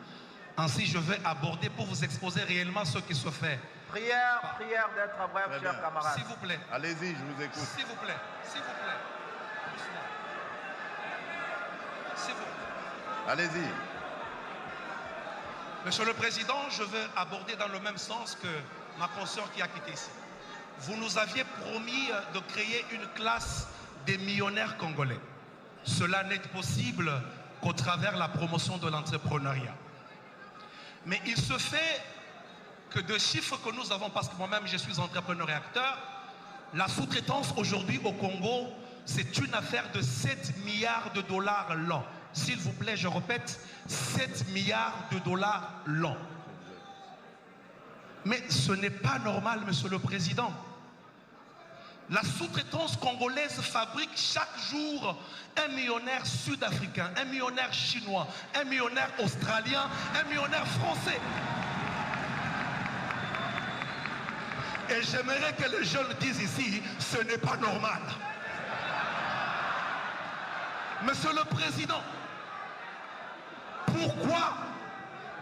ainsi je vais aborder pour vous exposer réellement ce qui se fait. Prière d'être bref, chers camarades. S'il vous plaît. Allez-y, je vous écoute. S'il vous plaît, s'il vous plaît. S'il vous plaît. Allez-y. Monsieur le Président, je vais aborder dans le même sens que ma consoeur qui a quitté ici. Vous nous aviez promis de créer une classe des millionnaires congolais. Cela n'est possible qu'au travers de la promotion de l'entrepreneuriat. Mais il se fait que de chiffres que nous avons, parce que moi-même je suis entrepreneur et acteur, la sous-traitance aujourd'hui au Congo, c'est une affaire de 7 milliards de dollars l'an. S'il vous plaît, je répète, 7 milliards de dollars l'an. Mais ce n'est pas normal, Monsieur le Président. La sous-traitance congolaise fabrique chaque jour un millionnaire sud-africain, un millionnaire chinois, un millionnaire australien, un millionnaire français. Et j'aimerais que les jeunes disent ici, ce n'est pas normal. Monsieur le Président, pourquoi?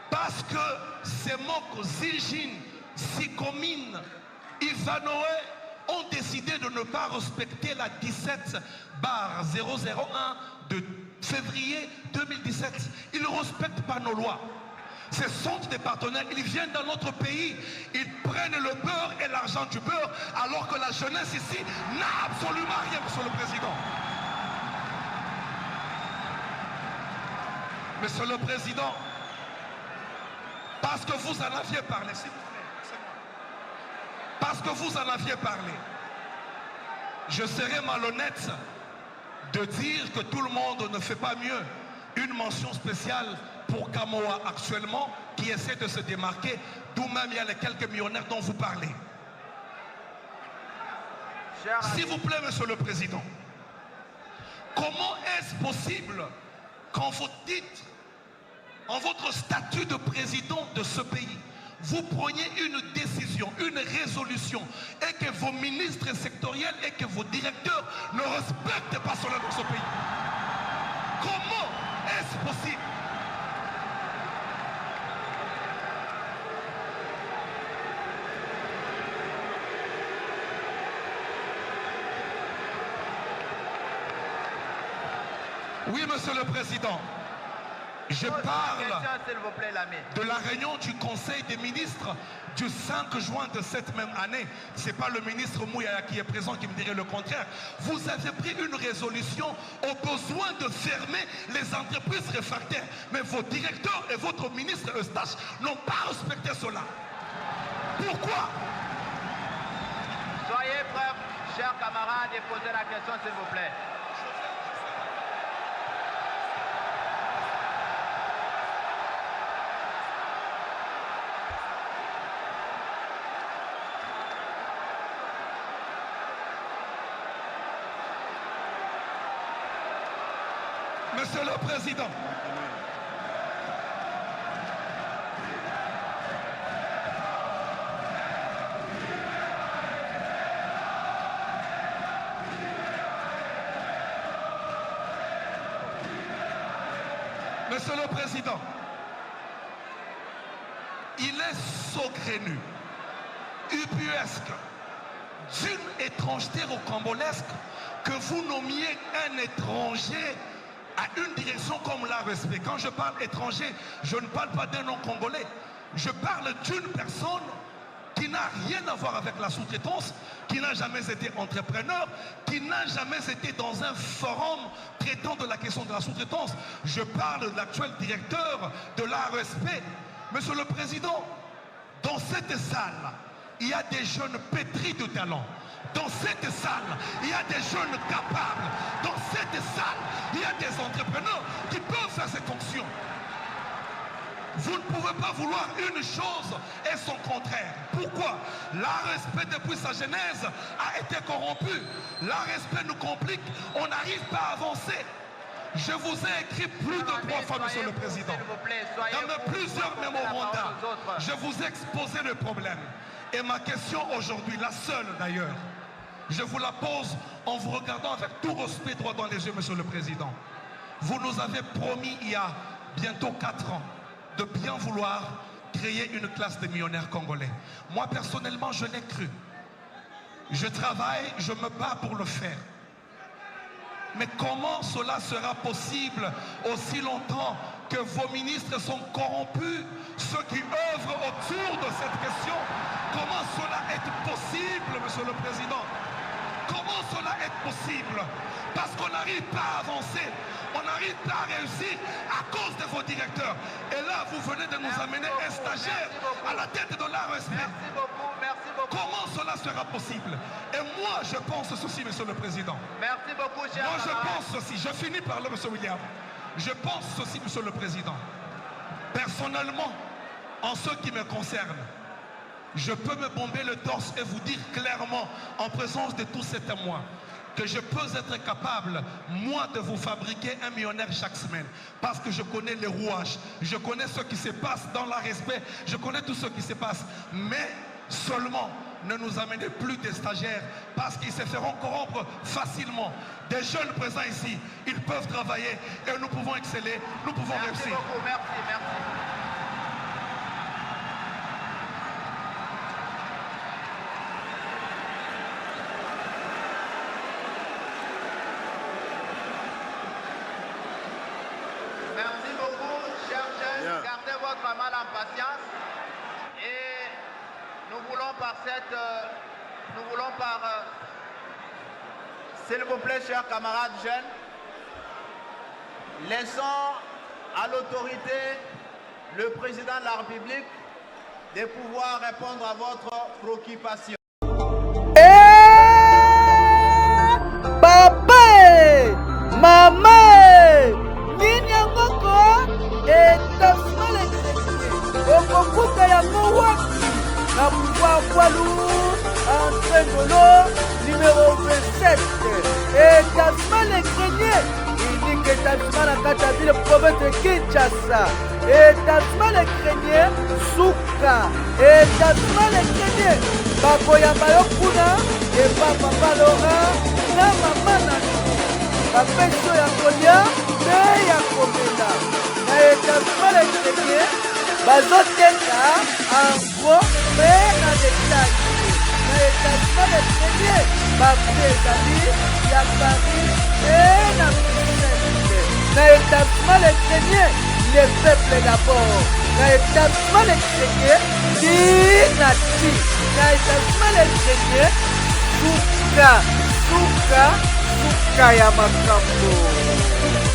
Parce que Semok, Zilgin, Sikomine, Ivanoé ont décidé de ne pas respecter la 17/001 de février 2017. Ils ne respectent pas nos lois. Ce sont des partenaires, ils viennent dans notre pays, ils prennent le beurre et l'argent du beurre, alors que la jeunesse ici n'a absolument rien, Monsieur le Président. Monsieur le Président, parce que vous en aviez parlé, s'il vous plaît, c'est-moi. Parce que vous en aviez parlé, je serais malhonnête de dire que tout le monde ne fait pas mieux. Une mention spéciale pour Kamoa actuellement, qui essaie de se démarquer, d'où même il y a les quelques millionnaires dont vous parlez. S'il vous plaît, Monsieur le Président, comment est-ce possible qu'en votre titre, en votre statut de président de ce pays, vous preniez une décision, une résolution, et que vos ministres sectoriels et que vos directeurs ne respectent pas cela dans ce pays? Comment est-ce possible? Oui, Monsieur le Président. Je parle de la réunion du Conseil des ministres du 5 juin de cette même année. Ce n'est pas le ministre Mouyaya qui est présent qui me dirait le contraire. Vous avez pris une résolution au besoin de fermer les entreprises réfractaires. Mais vos directeurs et votre ministre Eustache n'ont pas respecté cela. Pourquoi? Soyez prêts, chers camarades, et posez la question, s'il vous plaît. Monsieur le Président, Monsieur le Président, il est saugrenu, ubuesque, d'une étrangeté rocambolesque que vous nommiez un étranger à une direction comme l'ARSP. Quand je parle étranger, je ne parle pas d'un nom congolais. Je parle d'une personne qui n'a rien à voir avec la sous-traitance, qui n'a jamais été entrepreneur, qui n'a jamais été dans un forum traitant de la question de la sous-traitance. Je parle de l'actuel directeur de l'ARSP. Monsieur le Président, dans cette salle, il y a des jeunes pétris de talent. Dans cette salle, il y a des jeunes capables. Dans cette salle, il y a des entrepreneurs qui peuvent faire cette fonction. Vous ne pouvez pas vouloir une chose et son contraire. Pourquoi? L'ARSP depuis sa genèse a été corrompu. L'ARSP nous complique, on n'arrive pas à avancer. Je vous ai écrit plus de 3 fois, Monsieur le Président. Dans mes plusieurs mémorandums, je vous ai exposé le problème. Et ma question aujourd'hui, la seule d'ailleurs, je vous la pose en vous regardant avec tout respect droit dans les yeux, Monsieur le Président. Vous nous avez promis il y a bientôt 4 ans de bien vouloir créer une classe de millionnaires congolais. Moi, personnellement, je l'ai cru. Je travaille, je me bats pour le faire. Mais comment cela sera possible aussi longtemps que vos ministres sont corrompus, ceux qui œuvrent autour de cette question? Comment cela est possible, Monsieur le Président? Comment cela est possible? Parce qu'on n'arrive pas à avancer, on n'arrive pas à réussir à cause de vos directeurs. Et là, vous venez de nous amener un stagiaire à la tête de l'ARSP. Merci beaucoup, merci beaucoup. Comment cela sera possible? Et moi, je pense ceci, Monsieur le Président. Merci beaucoup, cher Moi, je camarade. pense ceci. Je finis par là, Monsieur William. Je pense ceci, Monsieur le Président. Personnellement, en ce qui me concerne, je peux me bomber le torse et vous dire clairement, en présence de tous ces témoins, que je peux être capable, moi, de vous fabriquer un millionnaire chaque semaine. Parce que je connais les rouages, je connais ce qui se passe dans l'ARSP, je connais tout ce qui se passe. Mais seulement, ne nous amenez plus des stagiaires parce qu'ils se feront corrompre facilement. Des jeunes présents ici, ils peuvent travailler et nous pouvons exceller, nous pouvons réussir. Merci beaucoup, merci. Merci beaucoup, chers jeunes. Bien. Gardez votre mal en patience. Et nous voulons s'il vous plaît, chers camarades jeunes, laissons à l'autorité, le président de la République, de pouvoir répondre à votre préoccupation. Papa, maman, nini yangoko établissement l'électricité okokuta yango wapi na pouvoir poids lourd entrée de l'eau numéro 27 établissement l'électricité indique établissement na kati ya ville province de Kinshasa établissement l'électricité suka établissement l'électricité bakoyamba yo kuna epa papa Laurent na mama na bapeso ya kolia mpe ya komela na établissement l'électricité bazoteka angro mpe na detail na établissement l'électricité bapre ezali ya Paris mpe na Bruxelles na établissement l'électricité le peuple d'abord na établissement l'électricité dinati na établissement l'électricité suka ya makambo.